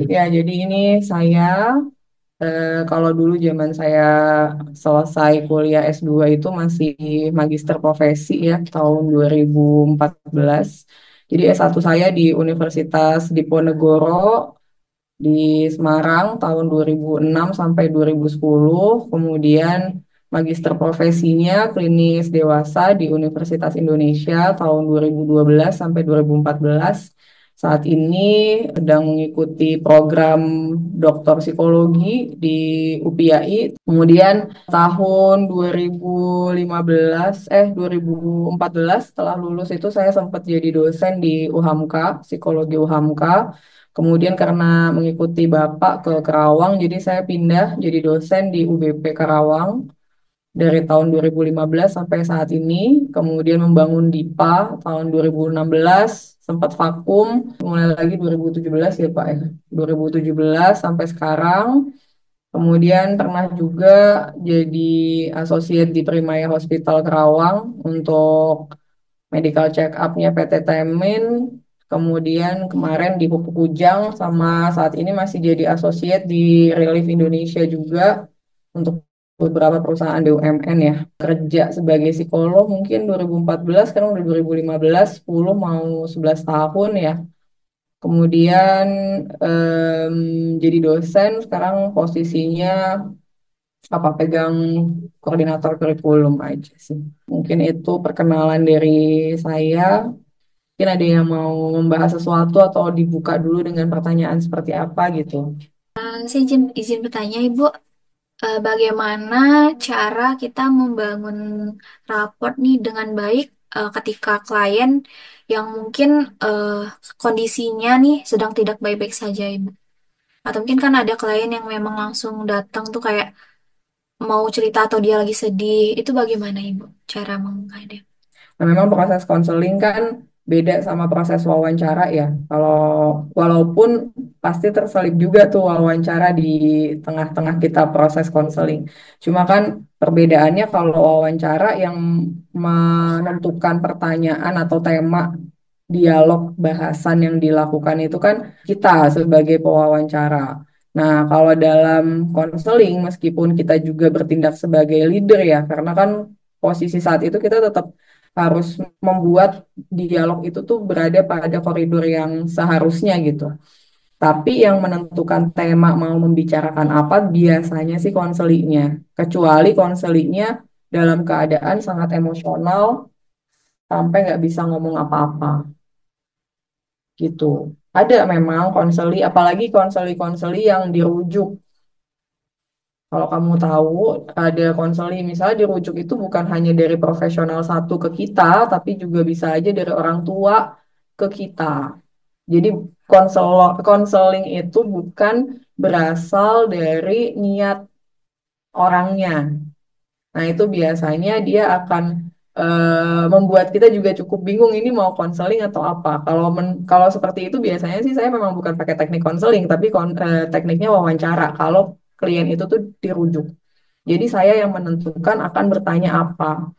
Ya, jadi ini saya kalau dulu zaman saya selesai kuliah S2 itu masih magister profesi ya tahun 2014. Jadi S1 saya di Universitas Diponegoro di Semarang tahun 2006 sampai 2010, kemudian magister profesinya klinis dewasa di Universitas Indonesia tahun 2012 sampai 2014. Saat ini sedang mengikuti program doktor psikologi di UPIAI. Kemudian tahun 2014 setelah lulus itu saya sempat jadi dosen di UHAMKA, psikologi UHAMKA. Kemudian karena mengikuti Bapak ke Karawang, jadi saya pindah jadi dosen di UBP Karawang dari tahun 2015 sampai saat ini. Kemudian membangun DIPA tahun 2016, sempat vakum, mulai lagi 2017 ya Pak ya. 2017 sampai sekarang. Kemudian pernah juga jadi associate di Primaya Hospital Karawang untuk medical check up-nya PT Temin, kemudian kemarin di Pupuk Ujang, sama saat ini masih jadi associate di Relief Indonesia juga untuk beberapa perusahaan BUMN ya. Kerja sebagai psikolog mungkin 2014, sekarang udah 2015, 10 mau 11 tahun ya. Kemudian em, jadi dosen, sekarang posisinya apa pegang koordinator kurikulum aja sih. Mungkin itu perkenalan dari saya. Mungkin ada yang mau membahas sesuatu atau dibuka dulu dengan pertanyaan seperti apa gitu. Saya izin bertanya, Ibu, bagaimana cara kita membangun raport nih dengan baik ketika klien yang mungkin eh, kondisinya nih sedang tidak baik-baik saja, Ibu? Atau mungkin kan ada klien yang memang langsung datang tuh kayak mau cerita atau dia lagi sedih. Itu bagaimana, Ibu, cara menghadapi? Nah, memang proses konseling kan beda sama proses wawancara ya. Kalau walaupun pasti terselip juga tuh wawancara di tengah-tengah kita proses konseling. Cuma kan perbedaannya kalau wawancara yang menentukan pertanyaan atau tema dialog bahasan yang dilakukan itu kan kita sebagai pewawancara. Nah, kalau dalam konseling, meskipun kita juga bertindak sebagai leader ya, karena kan posisi saat itu kita tetap harus membuat dialog itu tuh berada pada koridor yang seharusnya gitu. Tapi yang menentukan tema mau membicarakan apa biasanya sih konselinya. Kecuali konselinya dalam keadaan sangat emosional sampai nggak bisa ngomong apa-apa gitu. Ada memang konseli, apalagi konseli-konseli yang dirujuk. Kalau kamu tahu, ada konseli misalnya dirujuk itu bukan hanya dari profesional satu ke kita, tapi juga bisa aja dari orang tua ke kita. Jadi konseling itu bukan berasal dari niat orangnya. Nah, itu biasanya dia akan membuat kita juga cukup bingung ini mau konseling atau apa. Kalau seperti itu biasanya sih saya memang bukan pakai teknik konseling, tapi tekniknya wawancara. Kalau klien itu tuh dirujuk. Jadi saya yang menentukan akan bertanya apa.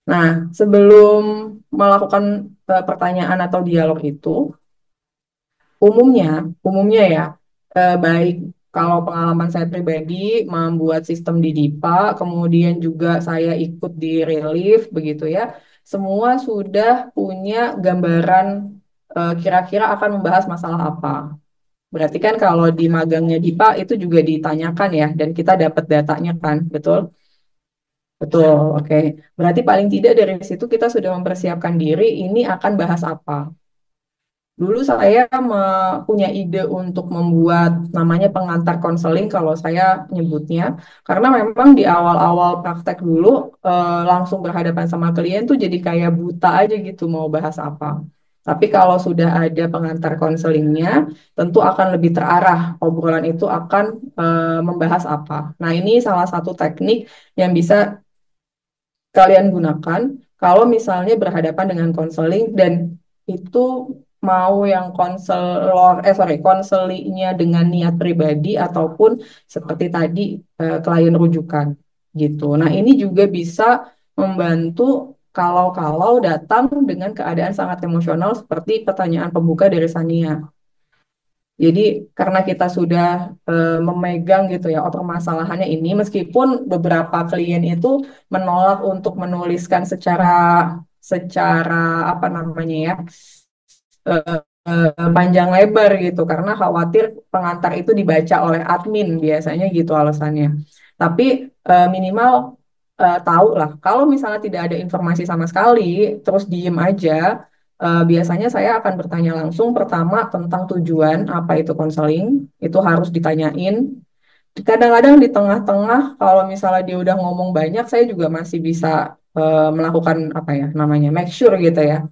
Nah, sebelum melakukan pertanyaan atau dialog itu, umumnya, umumnya ya, baik kalau pengalaman saya pribadi membuat sistem di DIPA, kemudian juga saya ikut di Relief, begitu ya, semua sudah punya gambaran kira-kira akan membahas masalah apa. Berarti kan kalau di magangnya DIPA itu juga ditanyakan ya, dan kita dapat datanya kan, betul? Betul, oke. Berarti paling tidak dari situ kita sudah mempersiapkan diri, ini akan bahas apa. Dulu saya punya ide untuk membuat namanya pengantar konseling kalau saya nyebutnya, karena memang di awal-awal praktek dulu langsung berhadapan sama klien tuh jadi kayak buta aja gitu mau bahas apa. Tapi kalau sudah ada pengantar konselingnya, tentu akan lebih terarah obrolan itu akan membahas apa. Nah, ini salah satu teknik yang bisa kalian gunakan kalau misalnya berhadapan dengan konseling dan itu mau yang konselinya dengan niat pribadi ataupun seperti tadi klien rujukan gitu. Nah, ini juga bisa membantu kalau datang dengan keadaan sangat emosional seperti pertanyaan pembuka dari Sania. Jadi karena kita sudah memegang gitu ya permasalahannya ini, meskipun beberapa klien itu menolak untuk menuliskan secara secara apa namanya ya panjang lebar gitu karena khawatir pengantar itu dibaca oleh admin biasanya gitu alasannya. Tapi minimal tahu lah kalau misalnya tidak ada informasi sama sekali terus diem aja biasanya saya akan bertanya langsung pertama tentang tujuan apa itu konseling itu harus ditanyain. Kadang-kadang di tengah-tengah kalau misalnya dia udah ngomong banyak saya juga masih bisa melakukan apa ya namanya make sure gitu ya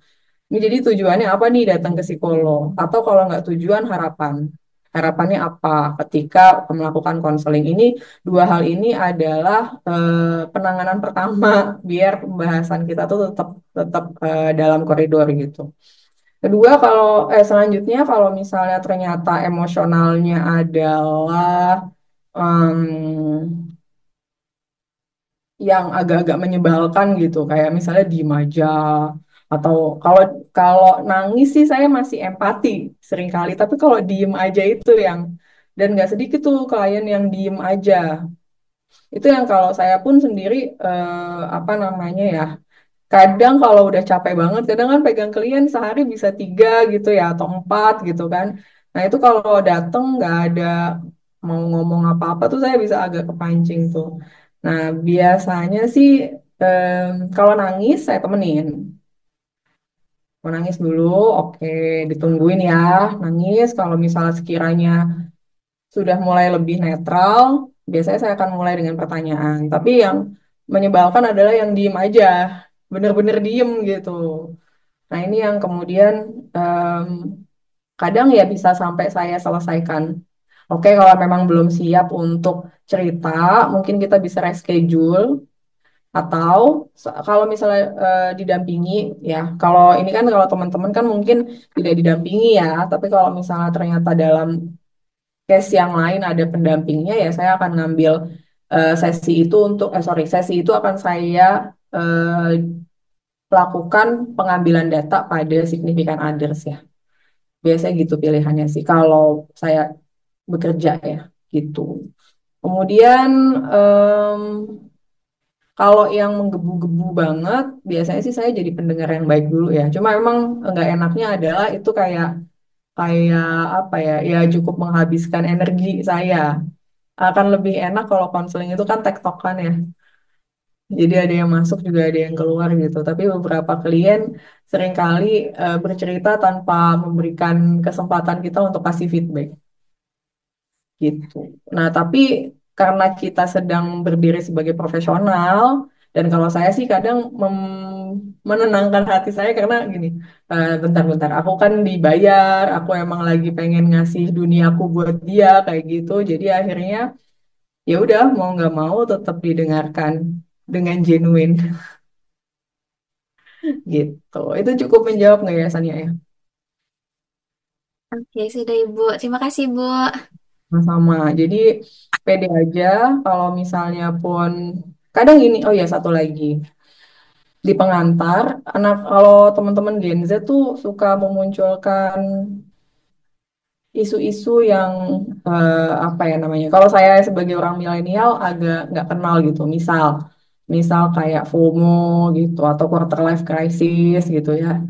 ini jadi tujuannya apa nih datang ke psikolog? Atau kalau nggak tujuan harapan. Harapannya apa ketika melakukan konseling ini? Dua hal ini adalah penanganan pertama biar pembahasan kita tuh tetap tetap dalam koridor gitu. Kedua kalau selanjutnya kalau misalnya ternyata emosionalnya adalah yang agak-agak menyebalkan gitu kayak misalnya diem aja atau kalau kalau nangis sih saya masih empati seringkali tapi kalau diem aja itu yang dan nggak sedikit tuh klien yang diem aja itu yang kalau saya pun sendiri apa namanya ya kadang kalau udah capek banget kadang kan pegang klien sehari bisa tiga gitu ya atau empat gitu kan nah itu kalau dateng nggak ada mau ngomong apa-apa tuh saya bisa agak kepancing tuh. Nah, biasanya sih kalau nangis saya temenin. Mau nangis dulu, oke, ditungguin ya. Nangis kalau misalnya sekiranya sudah mulai lebih netral, biasanya saya akan mulai dengan pertanyaan. Tapi yang menyebalkan adalah yang diem aja, bener-bener diem gitu. Nah, ini yang kemudian em, kadang ya bisa sampai saya selesaikan. Oke, kalau memang belum siap untuk cerita, mungkin kita bisa reschedule atau kalau misalnya didampingi ya. Kalau ini kan kalau teman-teman kan mungkin tidak didampingi ya, tapi kalau misalnya ternyata dalam case yang lain ada pendampingnya ya saya akan ngambil sesi itu untuk sorry, sesi itu akan saya lakukan pengambilan data pada significant others ya. Biasanya gitu pilihannya sih kalau saya bekerja ya gitu. Kemudian em, kalau yang menggebu-gebu banget, biasanya sih saya jadi pendengar yang baik dulu ya. Cuma emang nggak enaknya adalah itu kayak kayak apa ya? Ya cukup menghabiskan energi saya. Akan lebih enak kalau konseling itu kan tektokan ya. Jadi ada yang masuk juga ada yang keluar gitu. Tapi beberapa klien seringkali bercerita tanpa memberikan kesempatan kita untuk kasih feedback. Gitu. Nah, tapi karena kita sedang berdiri sebagai profesional, dan kalau saya sih kadang menenangkan hati saya karena gini, bentar-bentar, aku kan dibayar, aku emang lagi pengen ngasih duniaku buat dia kayak gitu, jadi akhirnya ya udah mau nggak mau tetap didengarkan dengan genuine gitu. Itu cukup menjawab nggak ya Sania ya? Oke, sudah Ibu. Terima kasih, Bu. Sama-sama. Jadi pede aja kalau misalnya pun kadang gini, oh ya satu lagi. Di pengantar, anak kalau teman-teman Gen Z tuh suka memunculkan isu-isu yang apa ya namanya? Kalau saya sebagai orang milenial agak nggak kenal gitu. Misal kayak FOMO gitu atau quarter life crisis gitu ya.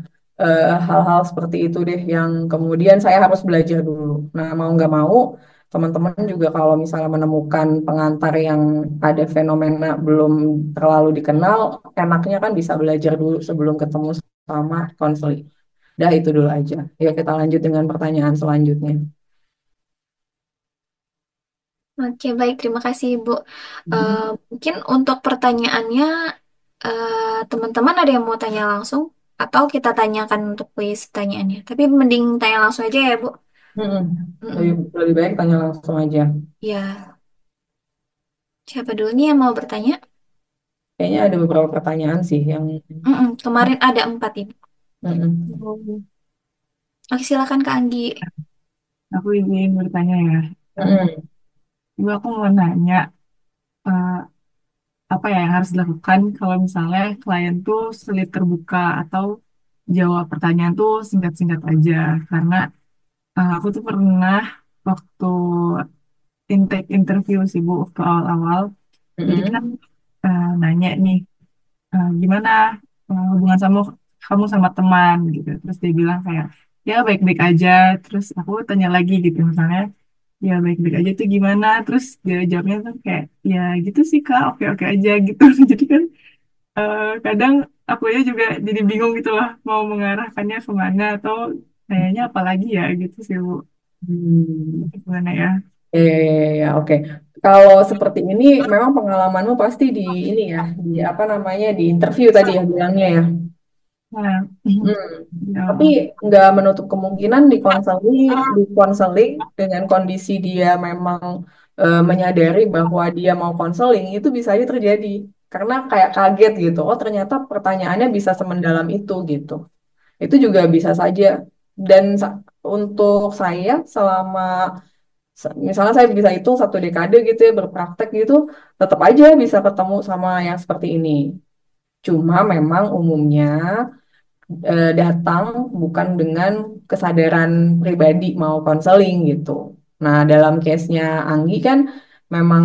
Hal-hal seperti itu deh yang kemudian saya harus belajar dulu. Nah, mau nggak mau, teman-teman juga kalau misalnya menemukan pengantar yang ada fenomena belum terlalu dikenal, enaknya kan bisa belajar dulu sebelum ketemu sama konseling. Dah itu dulu aja. Ya kita lanjut dengan pertanyaan selanjutnya. Oke, baik. Terima kasih, Ibu. Eh, Mhm. mungkin untuk pertanyaannya, teman-teman ada yang mau tanya langsung? Atau kita tanyakan untuk quiz pertanyaannya? Tapi mending tanya langsung aja ya, Bu. Mm-mm. Lebih, Mm-mm. lebih baik tanya langsung aja. Ya, siapa dulu nih yang mau bertanya? Kayaknya ada beberapa pertanyaan sih yang Mm-mm. Kemarin ada 4, Ibu. mm-mm. Oh, Oke, silakan Kak Anggi. aku ingin bertanya ya. Eh, Mm-mm. Ibu aku mau nanya eh, apa ya yang harus dilakukan kalau misalnya klien tuh sulit terbuka atau jawab pertanyaan tuh singkat-singkat aja karena aku tuh pernah waktu intake interview sih Bu, waktu awal-awal. Jadi kan Mm-mm. nanya nih, gimana hubungan kamu sama teman gitu. Terus dia bilang kayak, ya baik-baik aja. Terus aku tanya lagi gitu misalnya, ya baik-baik aja tuh gimana? Terus dia jawabnya tuh kayak, ya gitu sih Kak, oke-oke aja gitu. Jadi kan kadang aku ya juga jadi bingung gitu lah, mau mengarahkannya kemana atau kayaknya apalagi ya gitu sih Bu. Hmm. Gimana ya? Ya, oke. Kalau seperti ini, memang pengalamanmu pasti di ini ya, di apa namanya, di interview tadi ya bilangnya ya. Nah, Hmm. Tapi ya, nggak menutup kemungkinan di konseling dengan kondisi dia memang menyadari bahwa dia mau konseling itu bisa aja terjadi. Karena kayak kaget gitu. Oh ternyata pertanyaannya bisa semendalam itu gitu. Itu juga bisa saja. Dan untuk saya selama misalnya saya bisa hitung 1 dekade gitu ya berpraktek gitu, tetap aja bisa ketemu sama yang seperti ini. Cuma memang umumnya datang bukan dengan kesadaran pribadi mau konseling gitu. Nah, dalam case-nya Anggi kan memang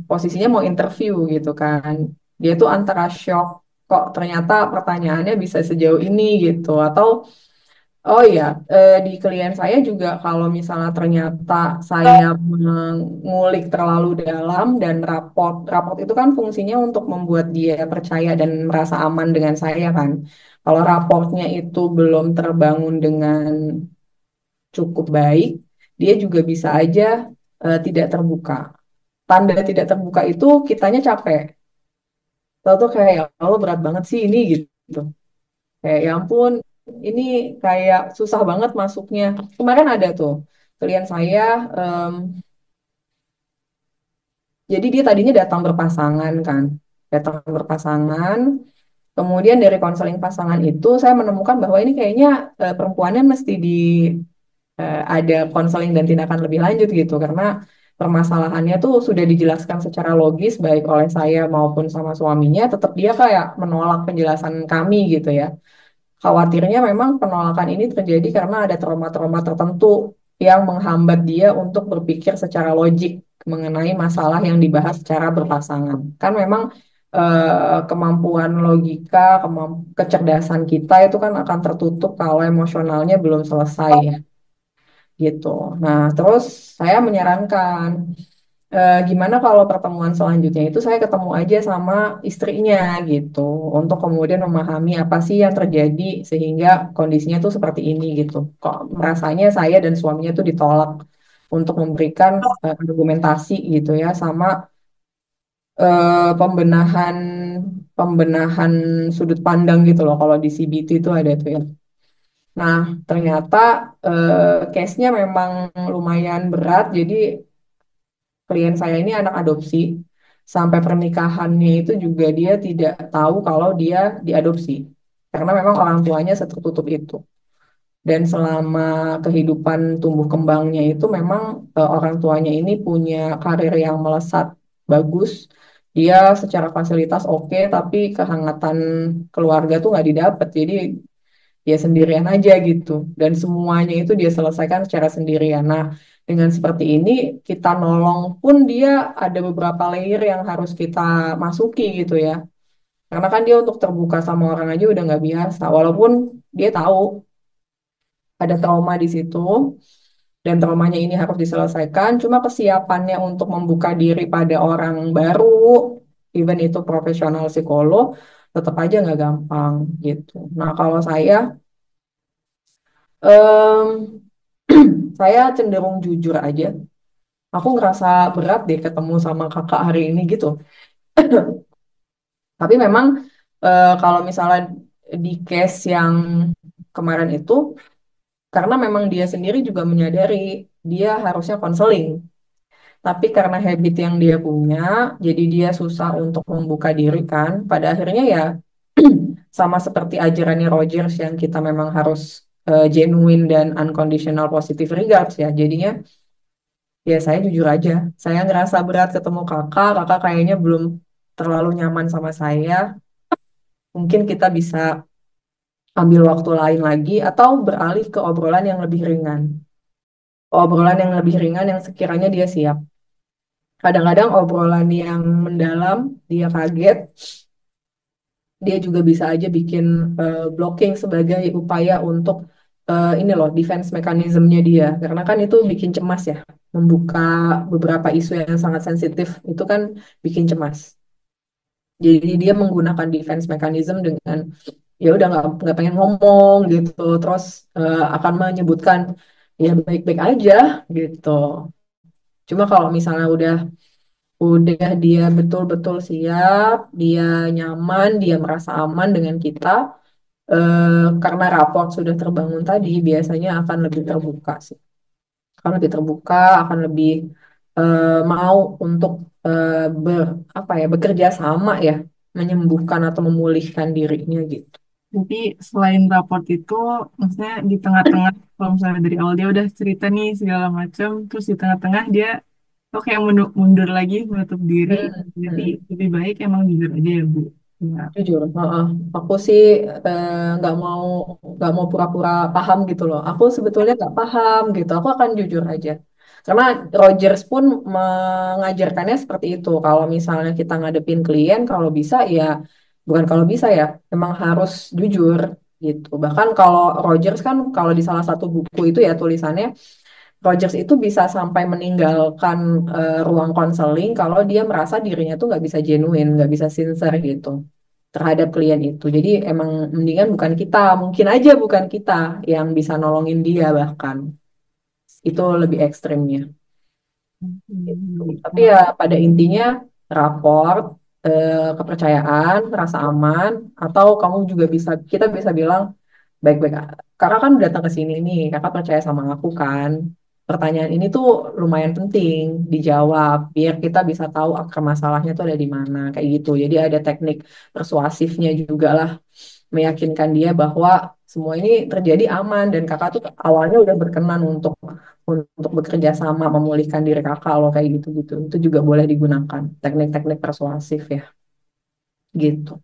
posisinya mau interview gitu kan. Dia tuh antara shock kok ternyata pertanyaannya bisa sejauh ini gitu atau oh iya, di klien saya juga kalau misalnya ternyata saya mengulik terlalu dalam dan raport itu kan fungsinya untuk membuat dia percaya dan merasa aman dengan saya kan. Kalau raportnya itu belum terbangun dengan cukup baik, dia juga bisa aja tidak terbuka. Tanda tidak terbuka itu kitanya capek. Tahu tuh kayak ya Allah berat banget sih ini gitu. Kayak ya ampun, ini kayak susah banget masuknya. Kemarin ada tuh klien saya, em, jadi dia tadinya datang berpasangan kan, datang berpasangan. Kemudian dari konseling pasangan itu saya menemukan bahwa ini kayaknya perempuannya mesti ada konseling dan tindakan lebih lanjut gitu karena permasalahannya tuh sudah dijelaskan secara logis baik oleh saya maupun sama suaminya, tetap dia kayak menolak penjelasan kami gitu ya. Khawatirnya memang penolakan ini terjadi karena ada trauma-trauma tertentu yang menghambat dia untuk berpikir secara logik mengenai masalah yang dibahas secara berpasangan. Kan memang kemampuan logika, kecerdasan kita itu kan akan tertutup kalau emosionalnya belum selesai ya, gitu. Nah, terus saya menyarankan gimana kalau pertemuan selanjutnya itu saya ketemu aja sama istrinya gitu untuk kemudian memahami apa sih yang terjadi sehingga kondisinya tuh seperti ini gitu. Kok merasanya saya dan suaminya tuh ditolak untuk memberikan argumentasi gitu ya sama pembenahan pembenahan sudut pandang gitu loh kalau di CBT itu ada tuh ya. Nah, ternyata case-nya memang lumayan berat jadi klien saya ini anak adopsi. Sampai pernikahannya itu juga dia tidak tahu kalau dia diadopsi. Karena memang orang tuanya setertutup itu. Dan selama kehidupan tumbuh kembangnya itu memang orang tuanya ini punya karir yang melesat bagus. Dia secara fasilitas oke, tapi kehangatan keluarga tuh nggak didapat. Jadi dia sendirian aja gitu dan semuanya itu dia selesaikan secara sendirian. Nah, dengan seperti ini kita nolong pun dia ada beberapa layer yang harus kita masuki gitu ya. Karena kan dia untuk terbuka sama orang aja udah nggak biasa. Walaupun dia tahu ada trauma di situ dan traumanya ini harus diselesaikan, cuma kesiapannya untuk membuka diri pada orang baru, even itu profesional psikolog, tetap aja nggak gampang gitu. Nah, kalau saya Em, saya cenderung jujur aja. Aku ngerasa berat deh ketemu sama kakak hari ini gitu. Tapi memang kalau misalnya di case yang kemarin itu, karena memang dia sendiri juga menyadari dia harusnya konseling. Tapi karena habit yang dia punya, jadi dia susah untuk membuka diri kan. Pada akhirnya ya sama seperti ajarannya Rogers yang kita memang harus genuine dan unconditional positive regards ya. Jadinya ya saya jujur aja, saya ngerasa berat ketemu kakak, kakak kayaknya belum terlalu nyaman sama saya. Mungkin kita bisa ambil waktu lain lagi atau beralih ke obrolan yang lebih ringan. obrolan yang lebih ringan yang sekiranya dia siap. Kadang-kadang obrolan yang mendalam, dia kaget, dia juga bisa aja bikin blocking sebagai upaya untuk ini loh, defense mechanism-nya dia. Karena kan itu bikin cemas ya, membuka beberapa isu yang sangat sensitif itu kan bikin cemas. Jadi dia menggunakan defense mechanism dengan ya udah nggak pengen ngomong gitu, terus akan menyebutkan ya baik-baik aja gitu. Cuma kalau misalnya udah dia betul-betul siap, dia nyaman, dia merasa aman dengan kita, karena raport sudah terbangun tadi, biasanya akan lebih terbuka sih. Akan lebih terbuka, akan lebih mau untuk apa ya bekerja sama ya, menyembuhkan atau memulihkan dirinya gitu. Jadi selain raport itu, maksudnya di tengah-tengah, kalau misalnya dari awal dia udah cerita nih segala macam, terus di tengah-tengah dia kok kayak mundur lagi, menutup diri. Hmm, Jadi hmm. lebih baik emang jujur aja ya Bu. Ya. Jujur, heeh. Aku sih nggak mau nggak mau pura-pura paham gitu loh. Aku sebetulnya nggak paham gitu. Aku akan jujur aja. Karena Rogers pun mengajarkannya seperti itu. Kalau misalnya kita ngadepin klien, kalau bisa ya bukan kalau bisa ya, memang harus jujur gitu. Bahkan kalau Rogers kan kalau di salah satu buku itu ya tulisannya Rogers itu bisa sampai meninggalkan ruang konseling kalau dia merasa dirinya tuh nggak bisa genuine, nggak bisa sincere gitu terhadap klien itu. Jadi emang mendingan bukan kita, mungkin aja bukan kita yang bisa nolongin dia bahkan. Itu lebih ekstrimnya. Gitu. Hmm, Tapi ya wah, pada intinya raport, kepercayaan, rasa aman, atau kamu juga kita bisa bilang baik-baik. Kakak kan datang ke sini nih, kakak percaya sama aku kan. Pertanyaan ini tuh lumayan penting dijawab, biar kita bisa tahu akar masalahnya tuh ada di mana, kayak gitu. Jadi ada teknik persuasifnya juga lah, meyakinkan dia bahwa semua ini terjadi aman dan kakak tuh awalnya udah berkenan untuk bekerja sama memulihkan diri kakak loh kayak gitu-gitu. Itu juga boleh digunakan teknik-teknik persuasif ya, gitu.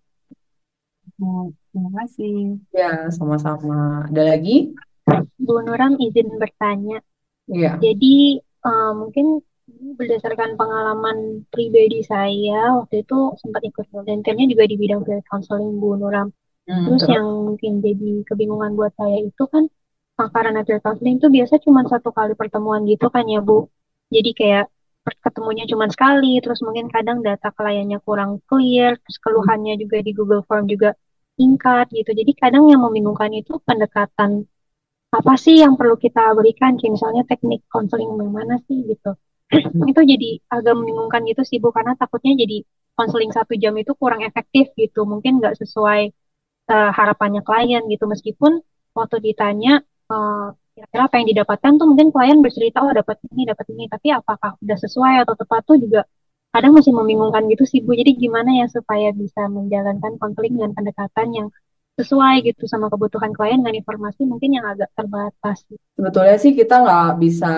terima kasih. Ya, sama-sama. Ada lagi? Bu Nuram izin bertanya. Iya. Jadi mungkin ini berdasarkan pengalaman pribadi saya waktu itu sempat ikut volunteernya juga di bidang field counseling Bu Nuram. Terus Terus? yang mungkin jadi kebingungan buat saya itu kan karena field counseling itu biasa cuma satu kali pertemuan gitu kan ya Bu. Jadi kayak ketemunya cuma sekali, terus mungkin kadang data kliennya kurang clear, terus keluhannya juga di Google Form juga singkat gitu. Jadi kadang yang membingungkan itu pendekatan apa sih yang perlu kita berikan, kayak misalnya teknik konseling yang mana sih gitu. Itu jadi agak membingungkan gitu sih Bu, karena takutnya jadi konseling 1 jam itu kurang efektif gitu, mungkin nggak sesuai harapannya klien gitu, meskipun waktu ditanya eh, kira-kira apa yang didapatkan tuh mungkin klien bercerita oh dapat ini, tapi apakah udah sesuai atau tepat tuh juga kadang masih membingungkan gitu sih Bu. Jadi gimana ya supaya bisa menjalankan konseling dengan pendekatan yang sesuai gitu sama kebutuhan klien dengan informasi mungkin yang agak terbatas. Sebetulnya sih kita nggak bisa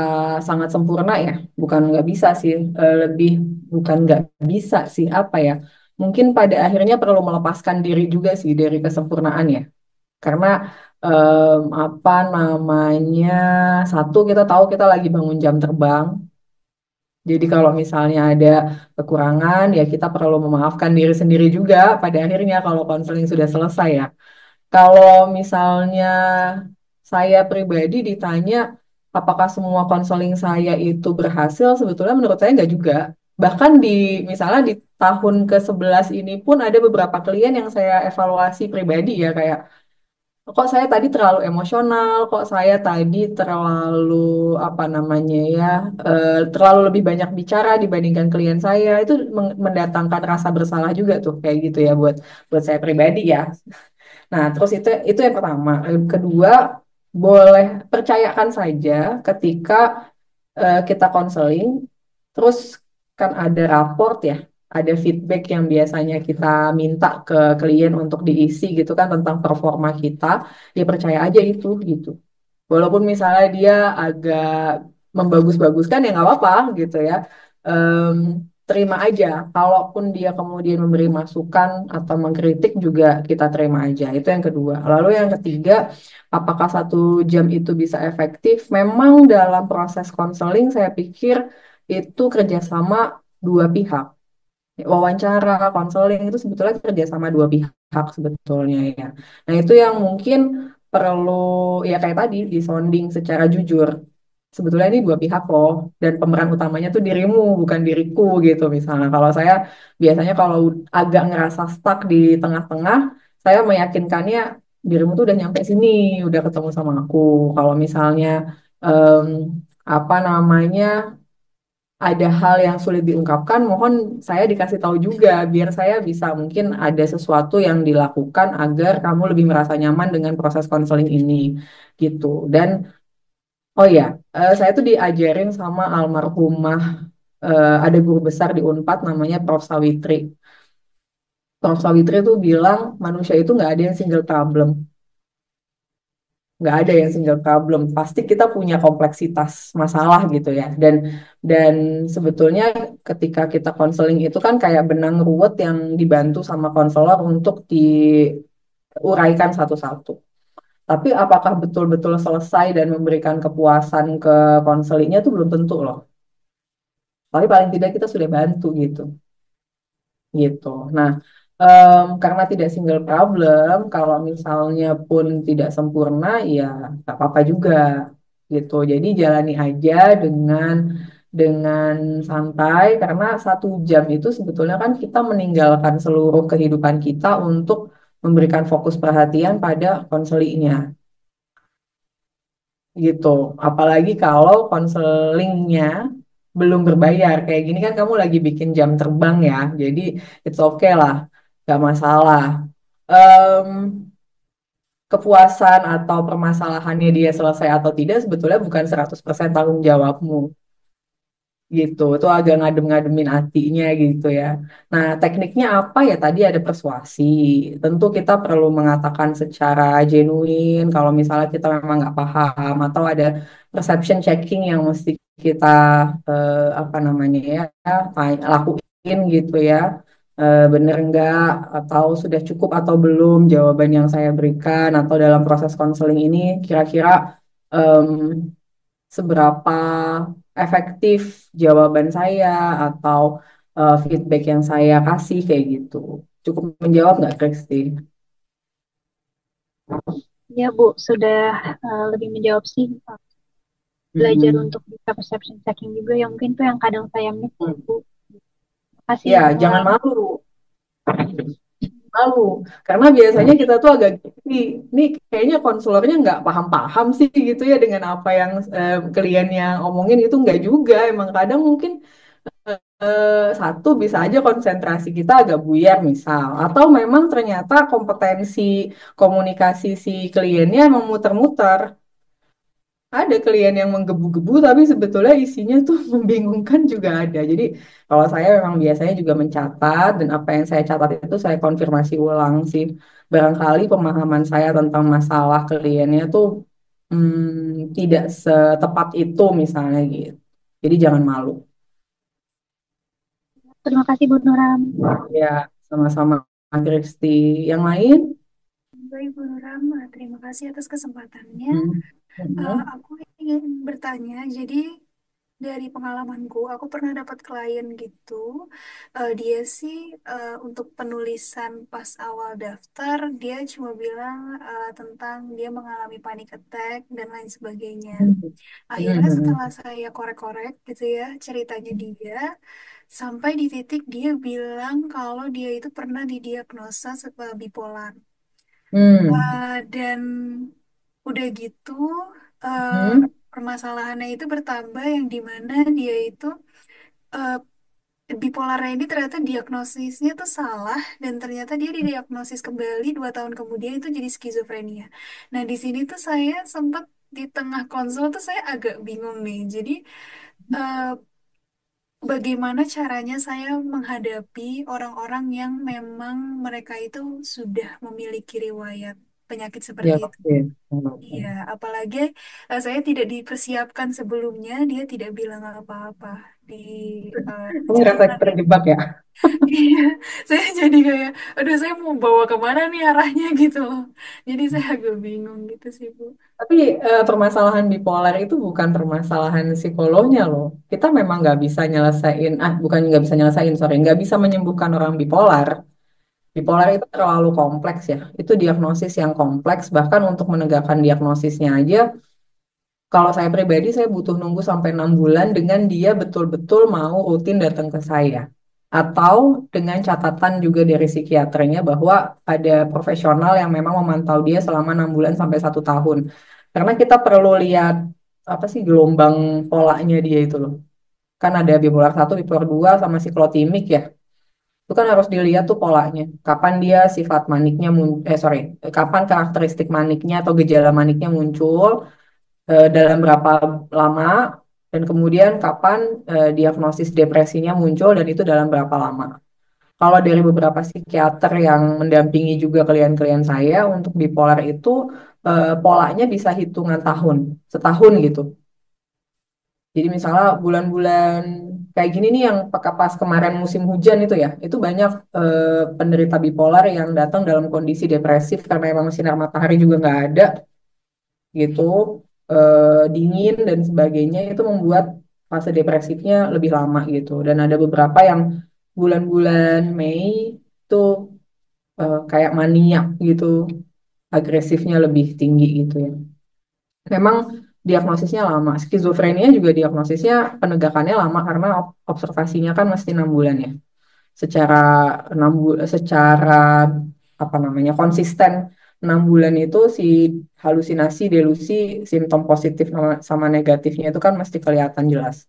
sangat sempurna ya, bukan nggak bisa sih, lebih bukan nggak bisa sih apa ya. Mungkin pada akhirnya perlu melepaskan diri juga sih dari kesempurnaan ya, karena apa namanya, satu kita tahu kita lagi bangun jam terbang, jadi kalau misalnya ada kekurangan ya kita perlu memaafkan diri sendiri juga pada akhirnya kalau konseling sudah selesai ya. Kalau misalnya saya pribadi ditanya apakah semua konseling saya itu berhasil, sebetulnya menurut saya nggak juga. Bahkan misalnya di tahun ke-11 ini pun ada beberapa klien yang saya evaluasi pribadi ya kayak kok saya tadi terlalu emosional, kok saya tadi terlalu apa namanya ya, terlalu lebih banyak bicara dibandingkan klien saya. Itu mendatangkan rasa bersalah juga tuh kayak gitu ya buat saya pribadi ya. Nah, terus itu yang pertama. Yang kedua, boleh percayakan saja ketika kita konseling, terus kan ada raport ya, ada feedback yang biasanya kita minta ke klien untuk diisi gitu kan tentang performa kita, dia percaya aja itu gitu. Walaupun misalnya dia agak membagus-baguskan ya nggak apa-apa gitu ya. terima aja. Kalaupun dia kemudian memberi masukan atau mengkritik juga kita terima aja. Itu yang kedua. Lalu yang ketiga, apakah 1 jam itu bisa efektif? Memang dalam proses konseling saya pikir itu kerjasama dua pihak. Wawancara, konseling itu sebetulnya kerjasama dua pihak sebetulnya ya. Nah itu yang mungkin perlu ya kayak tadi disonding secara jujur. Sebetulnya ini dua pihak loh, dan pemeran utamanya tuh dirimu bukan diriku gitu misalnya. Kalau saya biasanya kalau agak ngerasa stuck di tengah-tengah, saya meyakinkannya dirimu tuh udah nyampe sini, udah ketemu sama aku. Kalau misalnya em, apa namanya ada hal yang sulit diungkapkan, mohon saya dikasih tahu juga biar saya bisa mungkin ada sesuatu yang dilakukan agar kamu lebih merasa nyaman dengan proses konseling ini gitu. Dan oh ya, saya tuh diajarin sama almarhumah ada guru besar di Unpad namanya Prof. Sawitri. Prof. Sawitri tuh bilang manusia itu nggak ada yang single problem, nggak ada yang single problem. Pasti kita punya kompleksitas masalah gitu ya. Dan sebetulnya ketika kita konseling itu kan kayak benang ruwet yang dibantu sama konselor untuk diuraikan satu-satu. Tapi apakah betul-betul selesai dan memberikan kepuasan ke konselingnya itu belum tentu loh. Tapi paling tidak kita sudah bantu gitu. Gitu. Nah, karena tidak single problem, kalau misalnya pun tidak sempurna, ya nggak apa-apa juga gitu. Jadi jalani aja dengan santai, karena 1 jam itu sebetulnya kan kita meninggalkan seluruh kehidupan kita untuk memberikan fokus perhatian pada konselingnya gitu. Apalagi kalau konselingnya belum berbayar. Kayak gini kan kamu lagi bikin jam terbang ya. Jadi it's okay lah, nggak masalah. Em, Kepuasan atau permasalahannya dia selesai atau tidak sebetulnya bukan 100% tanggung jawabmu gitu. Itu agak ngadem-ngademin hatinya gitu ya. Nah, tekniknya apa ya? Tadi ada persuasi. Tentu kita perlu mengatakan secara genuine kalau misalnya kita memang nggak paham atau ada perception checking yang mesti kita apa namanya ya lakuin gitu ya. Bener nggak atau sudah cukup atau belum jawaban yang saya berikan atau dalam proses konseling ini kira-kira em, seberapa efektif jawaban saya atau feedback yang saya kasih kayak gitu. Cukup menjawab nggak, Kristi? Ya, Bu, sudah lebih menjawab sih. Belajar Mm-mm. untuk bisa perception checking juga yang mungkin tuh yang kadang saya miss, Bu. Makasih Ya, Bu jangan Nuram. malu, malu. Karena biasanya kita tuh agak gini, nih kayaknya konselornya nggak paham-paham sih gitu ya dengan apa yang kliennya omongin itu nggak juga. Emang kadang mungkin satu bisa aja konsentrasi kita agak buyar misal atau memang ternyata kompetensi komunikasi si kliennya emang muter-muter ada klien yang menggebu-gebu tapi sebetulnya isinya tuh membingungkan juga ada jadi kalau saya memang biasanya juga mencatat dan apa yang saya catat itu saya konfirmasi ulang sih barangkali pemahaman saya tentang masalah kliennya tuh tidak setepat itu misalnya gitu jadi jangan malu. Terima kasih Bu Nuram. Ya, sama-sama Kristi. Yang lain? Baik, Bu Nuram, terima kasih atas kesempatannya. Hmm. Hmm. Aku ingin bertanya, jadi dari pengalamanku, aku pernah dapat klien gitu. Dia sih untuk penulisan pas awal daftar, dia cuma bilang tentang dia mengalami panic attack dan lain sebagainya. Akhirnya Hmm. setelah saya korek-korek gitu ya ceritanya dia, sampai di titik dia bilang kalau dia itu pernah didiagnosa bipolar. Hmm. Dan udah gitu eh, Hmm. permasalahannya itu bertambah yang dimana dia itu eh, bipolarnya ini ternyata diagnosisnya tuh salah dan ternyata dia didiagnosis kembali 2 tahun kemudian itu jadi skizofrenia. Nah di sini tuh saya sempat di tengah konsul tuh saya agak bingung nih. Jadi eh, bagaimana caranya saya menghadapi orang-orang yang memang mereka itu sudah memiliki riwayat penyakit Ya, seperti itu. oke. Iya, apalagi saya tidak dipersiapkan sebelumnya, dia tidak bilang apa-apa di Kamu ngerasa cerita. terjebak ya? Iya, saya jadi kayak, aduh saya mau bawa kemana nih arahnya gitu loh. Jadi saya agak bingung gitu sih, Bu. Tapi permasalahan bipolar itu bukan permasalahan psikolognya loh. Kita memang nggak bisa nyelesain, bukan nggak bisa nyelesain, sorry, nggak bisa menyembuhkan orang bipolar. Bipolar itu terlalu kompleks ya. Itu diagnosis yang kompleks, bahkan untuk menegakkan diagnosisnya aja, kalau saya pribadi, saya butuh nunggu sampai 6 bulan dengan dia betul-betul mau rutin datang ke saya. Atau dengan catatan juga dari psikiaternya bahwa ada profesional yang memang memantau dia selama 6 bulan sampai 1 tahun. Karena kita perlu lihat apa sih gelombang polanya dia itu loh. Kan ada bipolar 1, bipolar 2, sama siklotimik ya. Itu kan harus dilihat tuh polanya. Kapan dia sifat maniknya kapan karakteristik maniknya atau gejala maniknya muncul, dalam berapa lama, dan kemudian kapan diagnosis depresinya muncul dan itu dalam berapa lama. Kalau dari beberapa psikiater yang mendampingi juga klien-klien saya untuk bipolar itu, polanya bisa hitungan tahun, setahun gitu. Jadi misalnya bulan-bulan kayak gini nih yang pas kemarin musim hujan itu ya, itu banyak penderita bipolar yang datang dalam kondisi depresif karena emang sinar matahari juga nggak ada gitu, dingin dan sebagainya, itu membuat fase depresifnya lebih lama gitu. Dan ada beberapa yang bulan-bulan Mei itu kayak maniak gitu, agresifnya lebih tinggi gitu ya. Memang diagnosisnya lama. Skizofrenia juga diagnosisnya penegakannya lama karena observasinya kan mesti 6 bulan ya. Secara 6 bulan, secara apa namanya konsisten 6 bulan itu si halusinasi, delusi, simptom positif sama negatifnya itu kan mesti kelihatan jelas